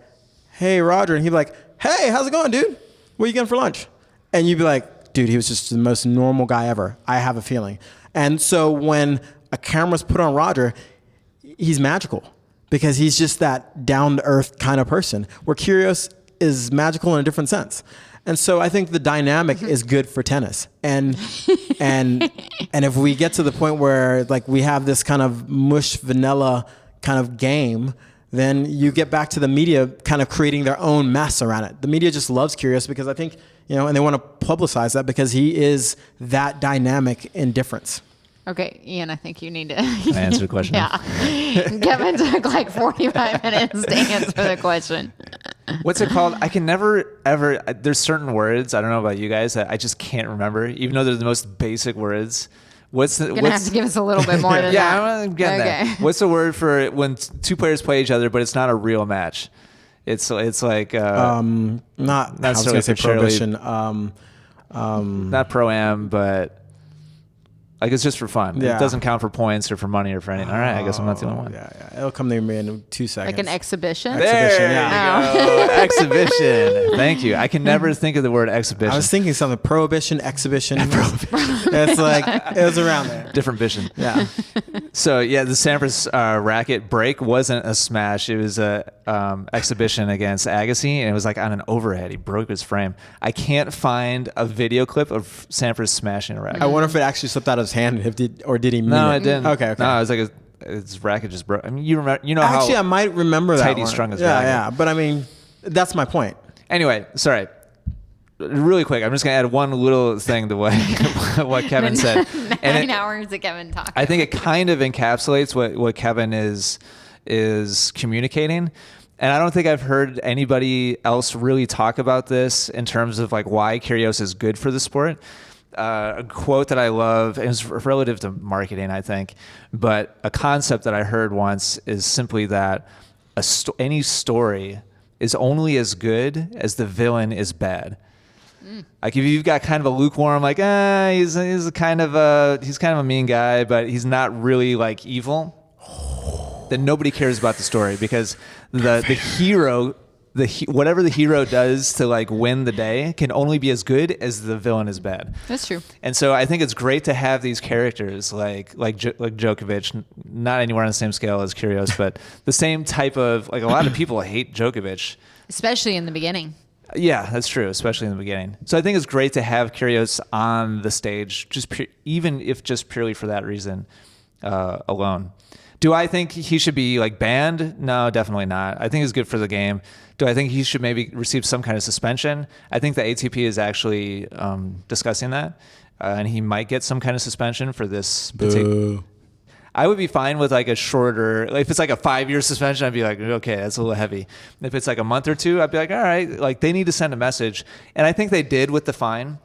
hey, Roger. And he'd be like, hey, how's it going, dude? What are you getting for lunch? And you'd be like, dude, he was just the most normal guy ever. I have a feeling. And so when a camera's put on Roger, he's magical because he's just that down-to-earth kind of person, where Kyrgios is magical in a different sense. And so I think the dynamic is good for tennis. And if we get to the point where like we have this kind of mush vanilla kind of game, then you get back to the media kind of creating their own mess around it. The media just loves Kyrgios because I think, and they want to publicize that because he is that dynamic in difference. Okay, Ian, I think you need to answer the question. Yeah. Kevin took like 45 minutes to answer the question. What's it called? I can never, ever, there's certain words, I don't know about you guys, that I just can't remember, even though they're the most basic words. You're going to have to give us a little bit more than that. Yeah, I'm getting that. What's the word for when two players play each other, but it's not a real match? It's like... not I was going to say prohibition. Not pro-am, but... Like it's just for fun. Yeah. It doesn't count for points or for money or for anything. All right, I guess I'm not the only one. Yeah. It'll come to me in 2 seconds. Like an exhibition? Exhibition, There you go. Exhibition. Thank you. I can never think of the word exhibition. I was thinking something. Prohibition, exhibition. It's like, it was around there. Different vision. Yeah. So yeah, the Sampras racket break wasn't a smash. It was a exhibition against Agassi, and it was like on an overhead. He broke his frame. I can't find a video clip of Sampras smashing a racket. I wonder if it actually slipped out of his hand, or did he mean No, it? it didn't. Okay. No, it was like his racket just broke. I mean, you remember? You know Actually, how I might remember that tight he one. strung his yeah, racket. Yeah, but I mean, that's my point. Anyway, sorry. Really quick, I'm just gonna add one little thing to what Kevin said. 9 hours of Kevin talking. I think it kind of encapsulates what Kevin is communicating. And I don't think I've heard anybody else really talk about this in terms of like why Kyrgios is good for the sport. A quote that I love, and it's relative to marketing, I think, but a concept that I heard once is simply that any story is only as good as the villain is bad. Like if you've got kind of a lukewarm, like he's kind of a mean guy, but he's not really like evil, then nobody cares about the story because the hero, whatever the hero does to like win the day can only be as good as the villain is bad. That's true. And so I think it's great to have these characters like Djokovic, not anywhere on the same scale as Kyrgios, but the same type of, like a lot of people hate Djokovic. Especially in the beginning. Yeah, that's true, especially in the beginning. So I think it's great to have Kyrgios on the stage, even if just purely for that reason alone. Do I think he should be like banned? No, definitely not. I think it's good for the game. Do I think he should maybe receive some kind of suspension? I think the ATP is actually discussing that, and he might get some kind of suspension for this particular. I would be fine with like a shorter, like if it's like a 5-year suspension, I'd be like, okay, that's a little heavy. If it's like a month or two, I'd be like, all right, like they need to send a message. And I think they did with the fine.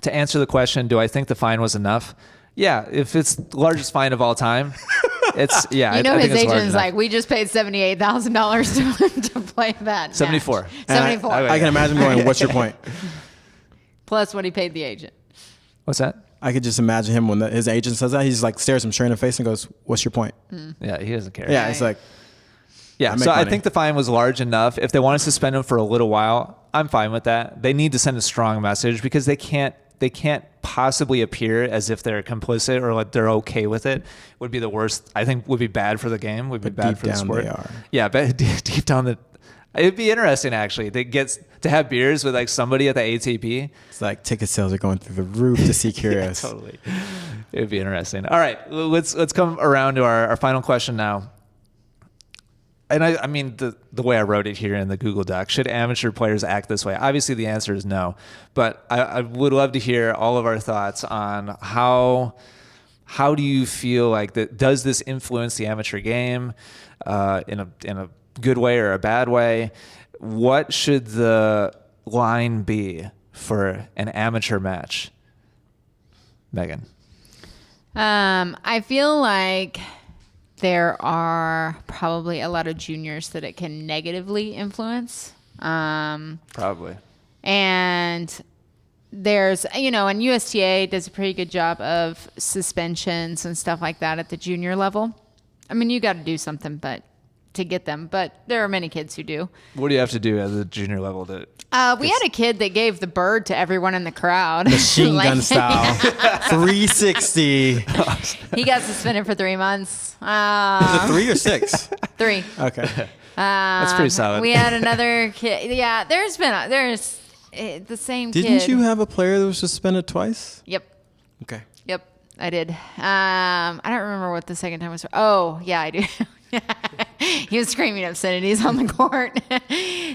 To answer the question, do I think the fine was enough? Yeah, if it's the largest fine of all time, It's yeah. You know, I think his it's large agent's enough. like, we just paid $78,000 to play that. 74. match. 74. I can imagine going, what's your point? Plus what he paid the agent. What's that? I could just imagine him when his agent says that. He's like, stares him straight in the face and goes, what's your point? Yeah, he doesn't care. Yeah, it's like, Yeah, make so I money. think the fine was large enough. If they want to suspend him for a little while, I'm fine with that. They need to send a strong message because they can't possibly appear as if they're complicit or like they're okay with it. Would be the worst. I think would be bad for the game. Would be bad deep for the down sport. they are. Yeah, but deep down it'd be interesting actually to have beers with like somebody at the ATP. it's like ticket sales are going through the roof to see Kyrgios. Totally, it would be interesting. All right, let's come around to our final question now. And I mean, the way I wrote it here in the Google Doc, should amateur players act this way? Obviously, the answer is no. But I would love to hear all of our thoughts on how do you feel like that? Does this influence the amateur game in a good way or a bad way? What should the line be for an amateur match? Megan. I feel like there are probably a lot of juniors that it can negatively influence. Probably. And there's, and USTA does a pretty good job of suspensions and stuff like that at the junior level. I mean, you got to do something to get them, but there are many kids who do. What do you have to do at the junior level to? We had a kid that gave the bird to everyone in the crowd. Machine gun style. 360. He got suspended for 3 months. Is it 3 or 6? 3. Okay. That's pretty solid. We had another kid. Yeah, there's the same kid. Didn't you have a player that was suspended twice? Yep. Okay. Yep, I did. I don't remember what the second time was. Oh, yeah, I do. He was screaming obscenities on the court.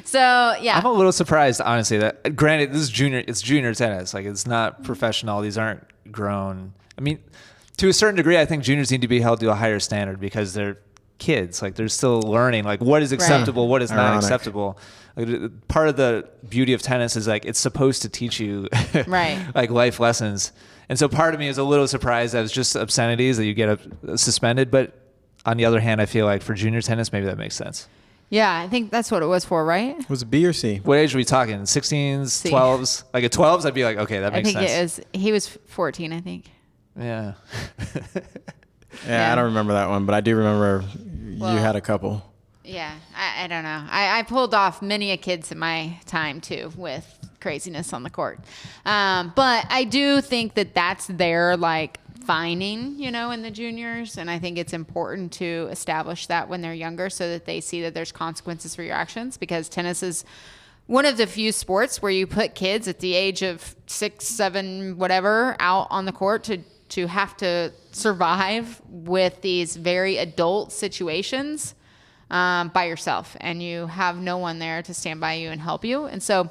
So, yeah. I'm a little surprised, honestly, that granted, this is junior tennis. Like, it's not professional. These aren't grown. I mean, to a certain degree, I think juniors need to be held to a higher standard because they're kids. Like, they're still learning, like, what is acceptable, what is not Ironic. acceptable. Like, part of the beauty of tennis is, like, it's supposed to teach you, Right. like, life lessons. And so part of me is a little surprised that it's just obscenities that you get suspended. But on the other hand, I feel like for junior tennis, maybe that makes sense. Yeah, I think that's what it was for, right? Was it B or C? What age are we talking? 16s, C. 12s? Like at 12s, I'd be like, okay, that I makes think sense. he was 14, I think. Yeah. Yeah, I don't remember that one, but I do remember you had a couple. Yeah, I don't know. I pulled off many a kids in my time, too, with craziness on the court. But I do think that that's their, fining, in the juniors. And I think it's important to establish that when they're younger so that they see that there's consequences for your actions, because tennis is one of the few sports where you put kids at the age of 6, 7, whatever, out on the court to have to survive with these very adult situations by yourself, and you have no one there to stand by you and help you. And so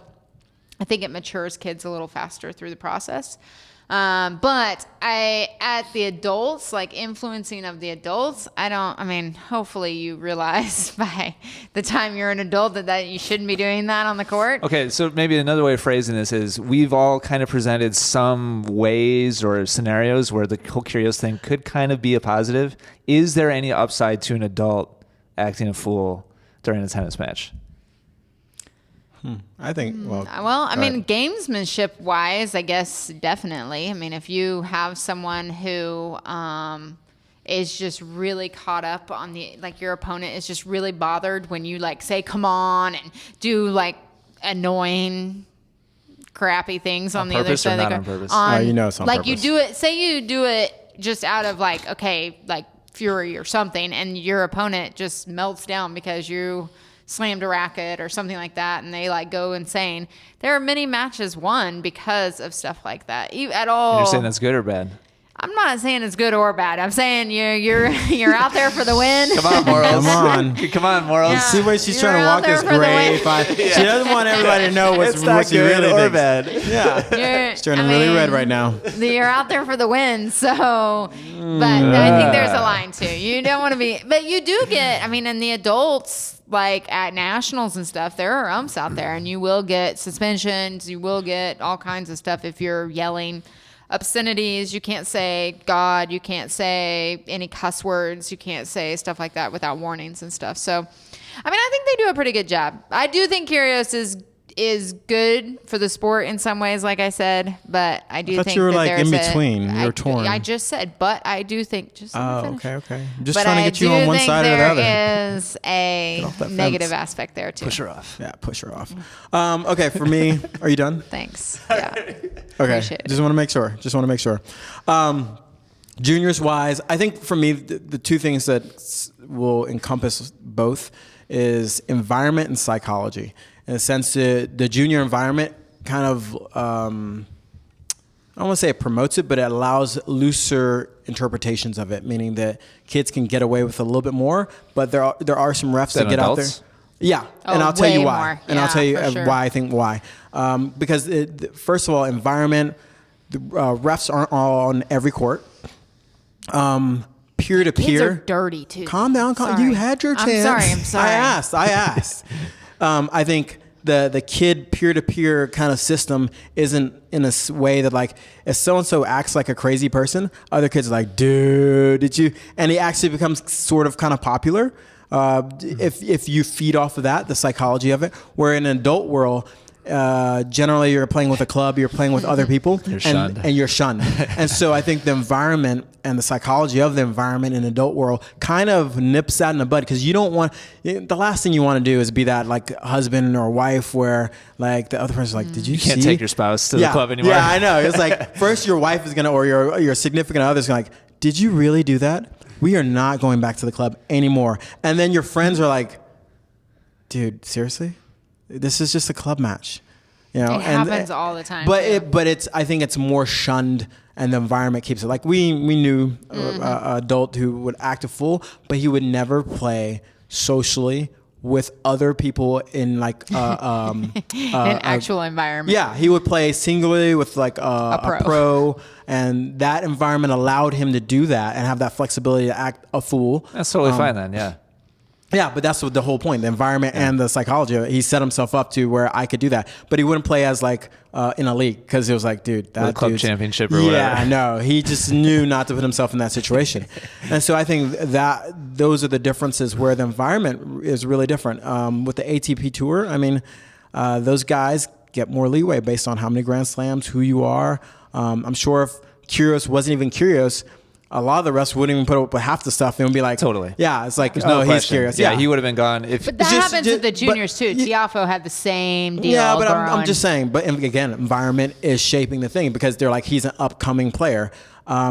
I think it matures kids a little faster through the process. But at the adults, influencing of the adults, hopefully you realize by the time you're an adult that you shouldn't be doing that on the court. Okay, so maybe another way of phrasing this is we've all kind of presented some ways or scenarios where the whole Kyrgios thing could kind of be a positive. Is there any upside to an adult acting a fool during a tennis match? I think, gamesmanship wise, I guess definitely. I mean, if you have someone who is just really caught up on your opponent is just really bothered when you say, come on, and do annoying, crappy things on the other purpose or side. not on purpose? it's on purpose. You do it just out of fury or something, and your opponent just melts down because you slammed a racket or something like that, and they go insane. There are many matches won because of stuff like that. At all. You're saying that's good or bad? I'm not saying it's good or bad. I'm saying you're out there for the win. Come on, Morals. Come on. Come on, Morals. Yeah. See where she's You're trying to out walk there this for the gray. win. She doesn't want everybody to know It's not what she good really or thinks. bad. Yeah. She's turning really red right now. You're out there for the win, so. But I think there's a line too. You don't want to be, but you do get. In the adults, at nationals and stuff, there are umps out there, and you will get suspensions. You will get all kinds of stuff if you're yelling obscenities. You can't say God. You can't say any cuss words. You can't say stuff like that without warnings and stuff. So, I mean, I think they do a pretty good job. I do think Kyrgios is good for the sport in some ways, like I said, but I do think you were that like there's in between. You were torn. I just said, but I do think. Just let me finish. Okay. I'm just trying to get you on one side or the other. There is a negative fence. aspect there too. Push her off. Yeah, push her off. Okay, for me, are you done? Thanks. Yeah. Okay, Appreciate it. just want to make sure. Juniors wise, I think for me, the two things that will encompass both is environment and psychology. In the sense that the junior environment kind of, I don't want to say it promotes it, but it allows looser interpretations of it, meaning that kids can get away with a little bit more, but there are some refs that get adults? out there. Yeah, and Oh, I'll tell you way why. more. And I'll Yeah, tell you for sure. why I think why. Because first of all, environment, the refs aren't all on every court. Peer to Kids peer. are dirty too. Calm down. Sorry. You had your chance. I'm sorry. I asked. I think the kid peer-to-peer kind of system isn't in a way that like if so-and-so acts like a crazy person, other kids are like, dude, did you? And he actually becomes sort of kind of popular if you feed off of that, the psychology of it. Where in an adult world, generally you're playing with a club, you're playing with other people, and you're shunned. And so I think the environment and the psychology of the environment in the adult world kind of nips that in the bud, because you don't want, the last thing you want to do is be that like husband or wife where like the other person's like, did you Can't see? take your spouse to the club anymore. Yeah, I know. It's like first your wife is gonna, or your significant other is gonna like, did you really do that? We are not going back to the club anymore. And then your friends are like, dude, seriously? This is just a club match, you know. It happens all the time. But it's I think it's more shunned, and the environment keeps it. Like we knew an adult who would act a fool, but he would never play socially with other people in like an actual environment. Yeah, he would play singularly with like a pro, and that environment allowed him to do that and have that flexibility to act a fool. That's totally fine then. Yeah. Yeah, but that's what the whole point, the environment and the psychology. He set himself up to where I could do that. But he wouldn't play as like in a league because it was like, dude, that club dude's- championship or whatever. Yeah, no, he just knew not to put himself in that situation. And so I think that those are the differences where the environment is really different. With the ATP Tour, I mean, those guys get more leeway based on how many Grand Slams, who you are. I'm sure if Kyrgios wasn't even Kyrgios, a lot of the refs wouldn't even put up with half the stuff. They would be like, Totally. Yeah, it's like, There's no he's question. curious. Yeah, he would have been gone if. But that happens with the juniors too. Tiafoe had the same deal. Yeah, but I'm growing. just saying. But again, environment is shaping the thing because they're like, he's an upcoming player.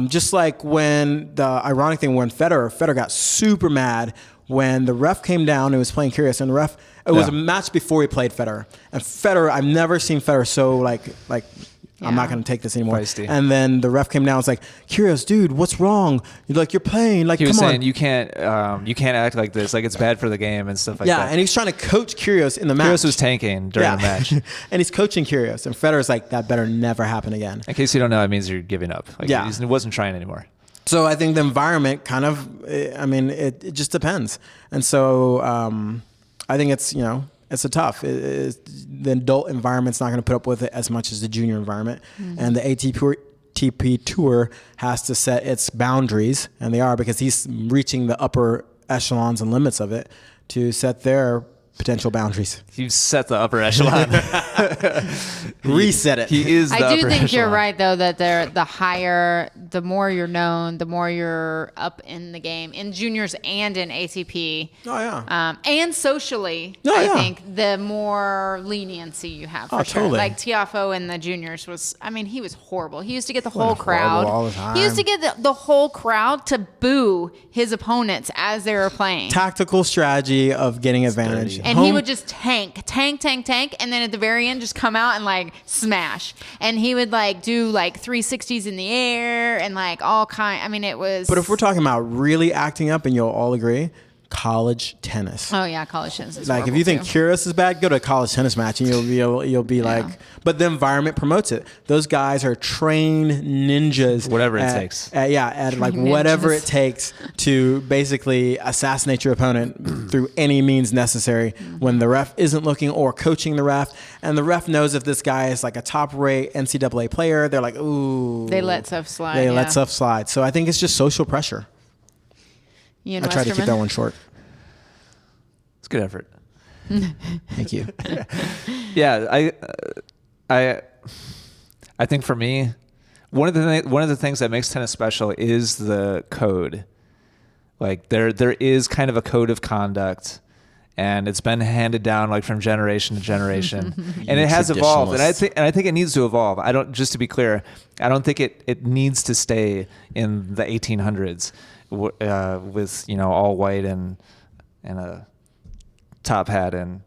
Just like when the ironic thing when Federer got super mad when the ref came down and was playing Kyrgios, and the ref, it was a match before he played Federer. And Federer, I've never seen Federer so like I'm not going to take this anymore. Feisty. And then the ref came down. It's like, Kyrgios, dude, what's wrong? You're playing. Like, He was come saying on. you can't act like this. Like it's bad for the game and stuff like that. Yeah, and he's trying to coach Kyrgios in the match. Kyrgios was tanking during the match. And he's coaching Kyrgios. And Federer's like, that better never happen again. In case you don't know, it means you're giving up. Like he wasn't trying anymore. So I think the environment kind of, I mean, it just depends. And so I think it's, it's a tough. The adult environment's not going to put up with it as much as the junior environment. And the ATP Tour has to set its boundaries, and they are, because he's reaching the upper echelons and limits of it to set their potential boundaries. You've set the upper echelon. Reset it. He is the I do upper think you're echelon. right, though, that the more you're known, the more you're up in the game, in juniors and in ATP. Oh, yeah. And socially, Oh, I yeah. think the more leniency you have, for sure. totally. Like Tiafoe in the juniors he was horrible. He used to get the whole Horrible crowd. all the time. He used to get the whole crowd to boo his opponents as they were playing. Tactical strategy of getting advantage. And he would just tank, and then at the very end just come out and like smash. And he would like do like 360s in the air and like all kind. I mean, it was. But if we're talking about really acting up, and you'll all agree, college tennis. Oh yeah, college tennis is Like if you think Kyrgios is bad, go to a college tennis match and you'll be like, but the environment promotes it. Those guys are trained ninjas. Whatever it takes. At like whatever it takes to basically assassinate your opponent through any means necessary when the ref isn't looking or coaching the ref. And the ref knows if this guy is like a top-rate NCAA player, they're like, ooh. They let stuff slide. They let stuff slide. So I think it's just social pressure. Ian I tried to keep that one short. It's good effort. Thank you. Yeah, I think for me, one of the things that makes tennis special is the code. Like there is kind of a code of conduct, and it's been handed down like from generation to generation, and it has evolved. And I think it needs to evolve. Just to be clear, I don't think it needs to stay in the 1800s with all white and a top hat and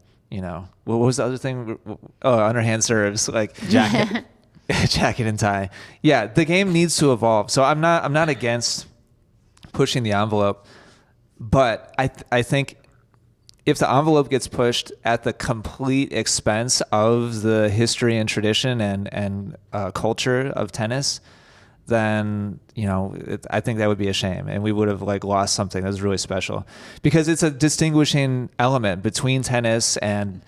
what was the other thing? Oh, underhand serves, like jacket and tie. Yeah, the game needs to evolve. So I'm not against pushing the envelope, but I think if the envelope gets pushed at the complete expense of the history and tradition and culture of tennis, then I think that would be a shame, and we would have like lost something that was really special, because it's a distinguishing element between tennis and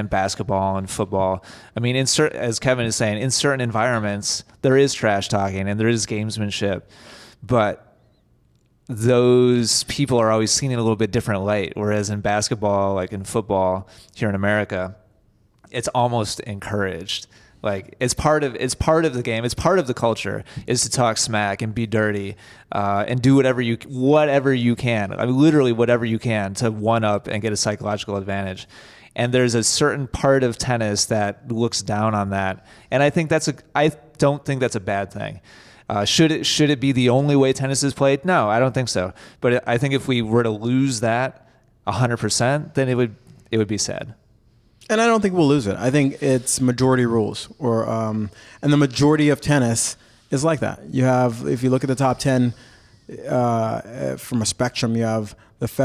basketball and football. I mean, as Kevin is saying, in certain environments there is trash talking and there is gamesmanship, but those people are always seen in a little bit different light. Whereas in basketball, like in football here in America, it's almost encouraged. Like it's part of the game. It's part of the culture is to talk smack and be dirty and do whatever you can. I mean, literally whatever you can to one up and get a psychological advantage. And there's a certain part of tennis that looks down on that. And I don't think that's a bad thing. Should it be the only way tennis is played? No, I don't think so. But I think if we were to lose that 100%, then it would be sad. And I don't think we'll lose it. I think it's majority rules, and the majority of tennis is like that. You have, if you look at the top 10 from a spectrum, you have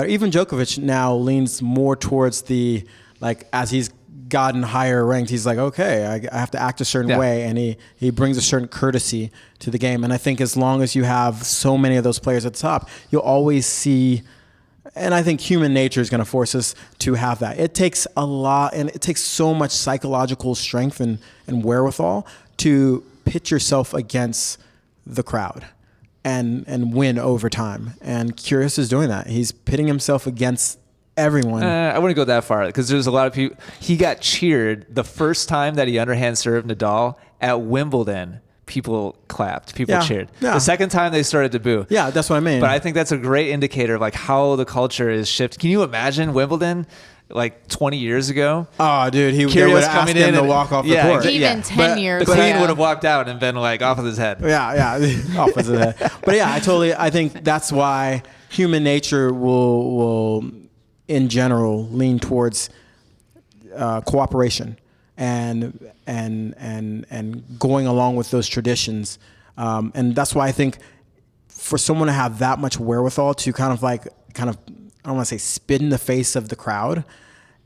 even Djokovic now leans more towards the, like, as he's gotten higher ranked, he's like, okay, I have to act a certain way, and he brings a certain courtesy to the game. And I think as long as you have so many of those players at the top, you'll always see. And I think human nature is going to force us to have that. It takes a lot, and it takes so much psychological strength and wherewithal to pit yourself against the crowd and win over time. And Kyrgios is doing that. He's pitting himself against everyone. I wouldn't go that far, because there's a lot of people. He got cheered the first time that he underhand served Nadal at Wimbledon. People clapped. People cheered. Yeah. The second time they started to boo. Yeah, that's what I mean. But I think that's a great indicator of like how the culture is shifted. Can you imagine Wimbledon like 20 years ago? Oh, dude, they would have asked him to walk off the court. Even 10 years ago. The Queen would have walked out and been like off with his head. Yeah, off with his head. But yeah, I think that's why human nature will in general lean towards cooperation. And going along with those traditions, and that's why I think for someone to have that much wherewithal to kind of I don't want to say spit in the face of the crowd,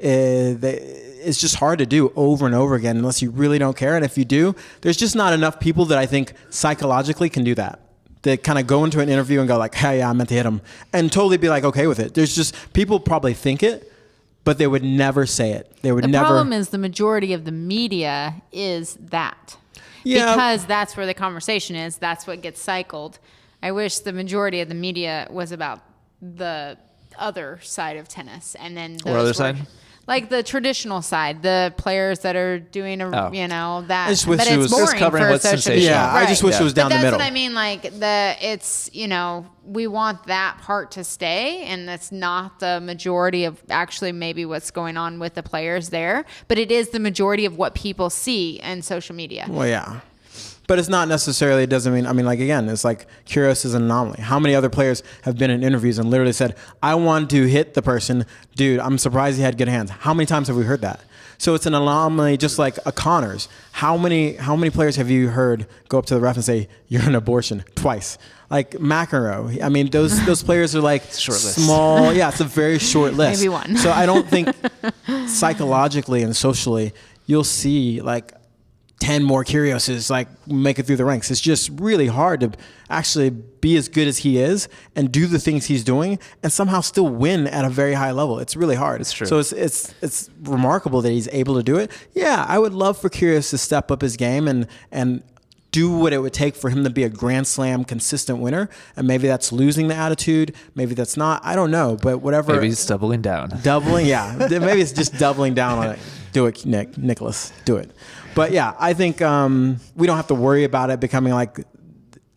it's just hard to do over and over again unless you really don't care. And if you do, there's just not enough people that I think psychologically can do that. That kind of go into an interview and go like, "Hey, yeah, I meant to hit him," and totally be like okay with it. There's just people probably think it, but they would never say it. The problem is the majority of the media is that. Yeah. Because that's where the conversation is. That's what gets cycled. I wish the majority of the media was about the other side of tennis. And then what other side? Like the traditional side, the players that are doing that. I just wish but it it's was boring just covering for what's social sensational. media. Yeah, I just wish it was down the middle. That's what I mean. Like it's we want that part to stay, and that's not the majority of actually maybe what's going on with the players there, but it is the majority of what people see in social media. Well, yeah. But it's not necessarily, it doesn't mean, I mean, like, again, it's like Kyrgios is an anomaly. How many other players have been in interviews and literally said, I want to hit the person, dude, I'm surprised he had good hands. How many times have we heard that? So it's an anomaly, just like a Connors. How many players have you heard go up to the ref and say, you're an abortion? Twice. Like McEnroe. I mean, those players are like small. Yeah, it's a very short list. Maybe one. So I don't think psychologically and socially you'll see like 10 more Kyrgioses like make it through the ranks. It's just really hard to actually be as good as he is and do the things he's doing and somehow still win at a very high level. It's really hard. It's true. So it's remarkable that he's able to do it. Yeah, I would love for Kyrgios to step up his game and do what it would take for him to be a Grand Slam consistent winner. And maybe that's losing the attitude. Maybe that's not. I don't know. But whatever. Maybe he's doubling down. Doubling, yeah. Maybe it's just doubling down on it. Do it, Nicholas. Do it. But yeah, I think we don't have to worry about it becoming like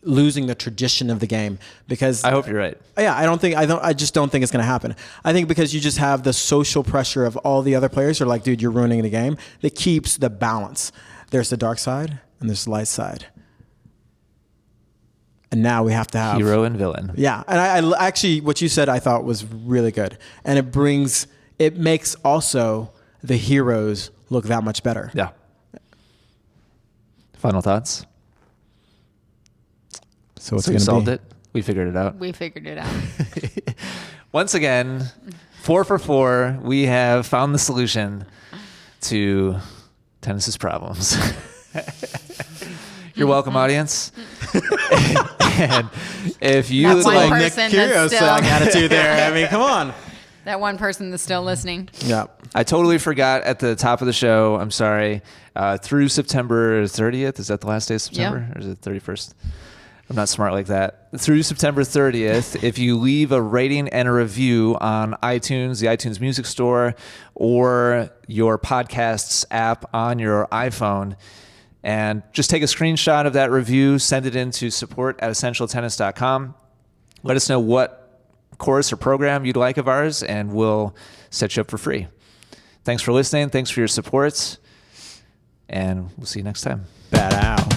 losing the tradition of the game because I hope you're right. Yeah, I just don't think it's going to happen. I think because you just have the social pressure of all the other players who are like, dude, you're ruining the game. That keeps the balance. There's the dark side and there's the light side. And now we have to have hero and villain. Yeah, and I actually what you said I thought was really good, and it makes also the heroes look that much better. Yeah. Final thoughts? So what's we going to be? solved it. We figured it out. We figured it out. Once again, 4 for 4, we have found the solution to tennis's problems. You're welcome, audience. And if you That one like Nick person Kyrgios that's still- attitude there, I mean, come on. That one person that's still listening. Yeah. I totally forgot at the top of the show. I'm sorry. Through September 30th, is that the last day of September? Yeah. Or is it 31st? I'm not smart like that. Through September 30th, if you leave a rating and a review on iTunes, the iTunes Music Store, or your podcasts app on your iPhone, and just take a screenshot of that review, send it in to support@essentialtennis.com. Let us know what course or program you'd like of ours, and we'll set you up for free. Thanks for listening. Thanks for your support. And we'll see you next time. Bad out.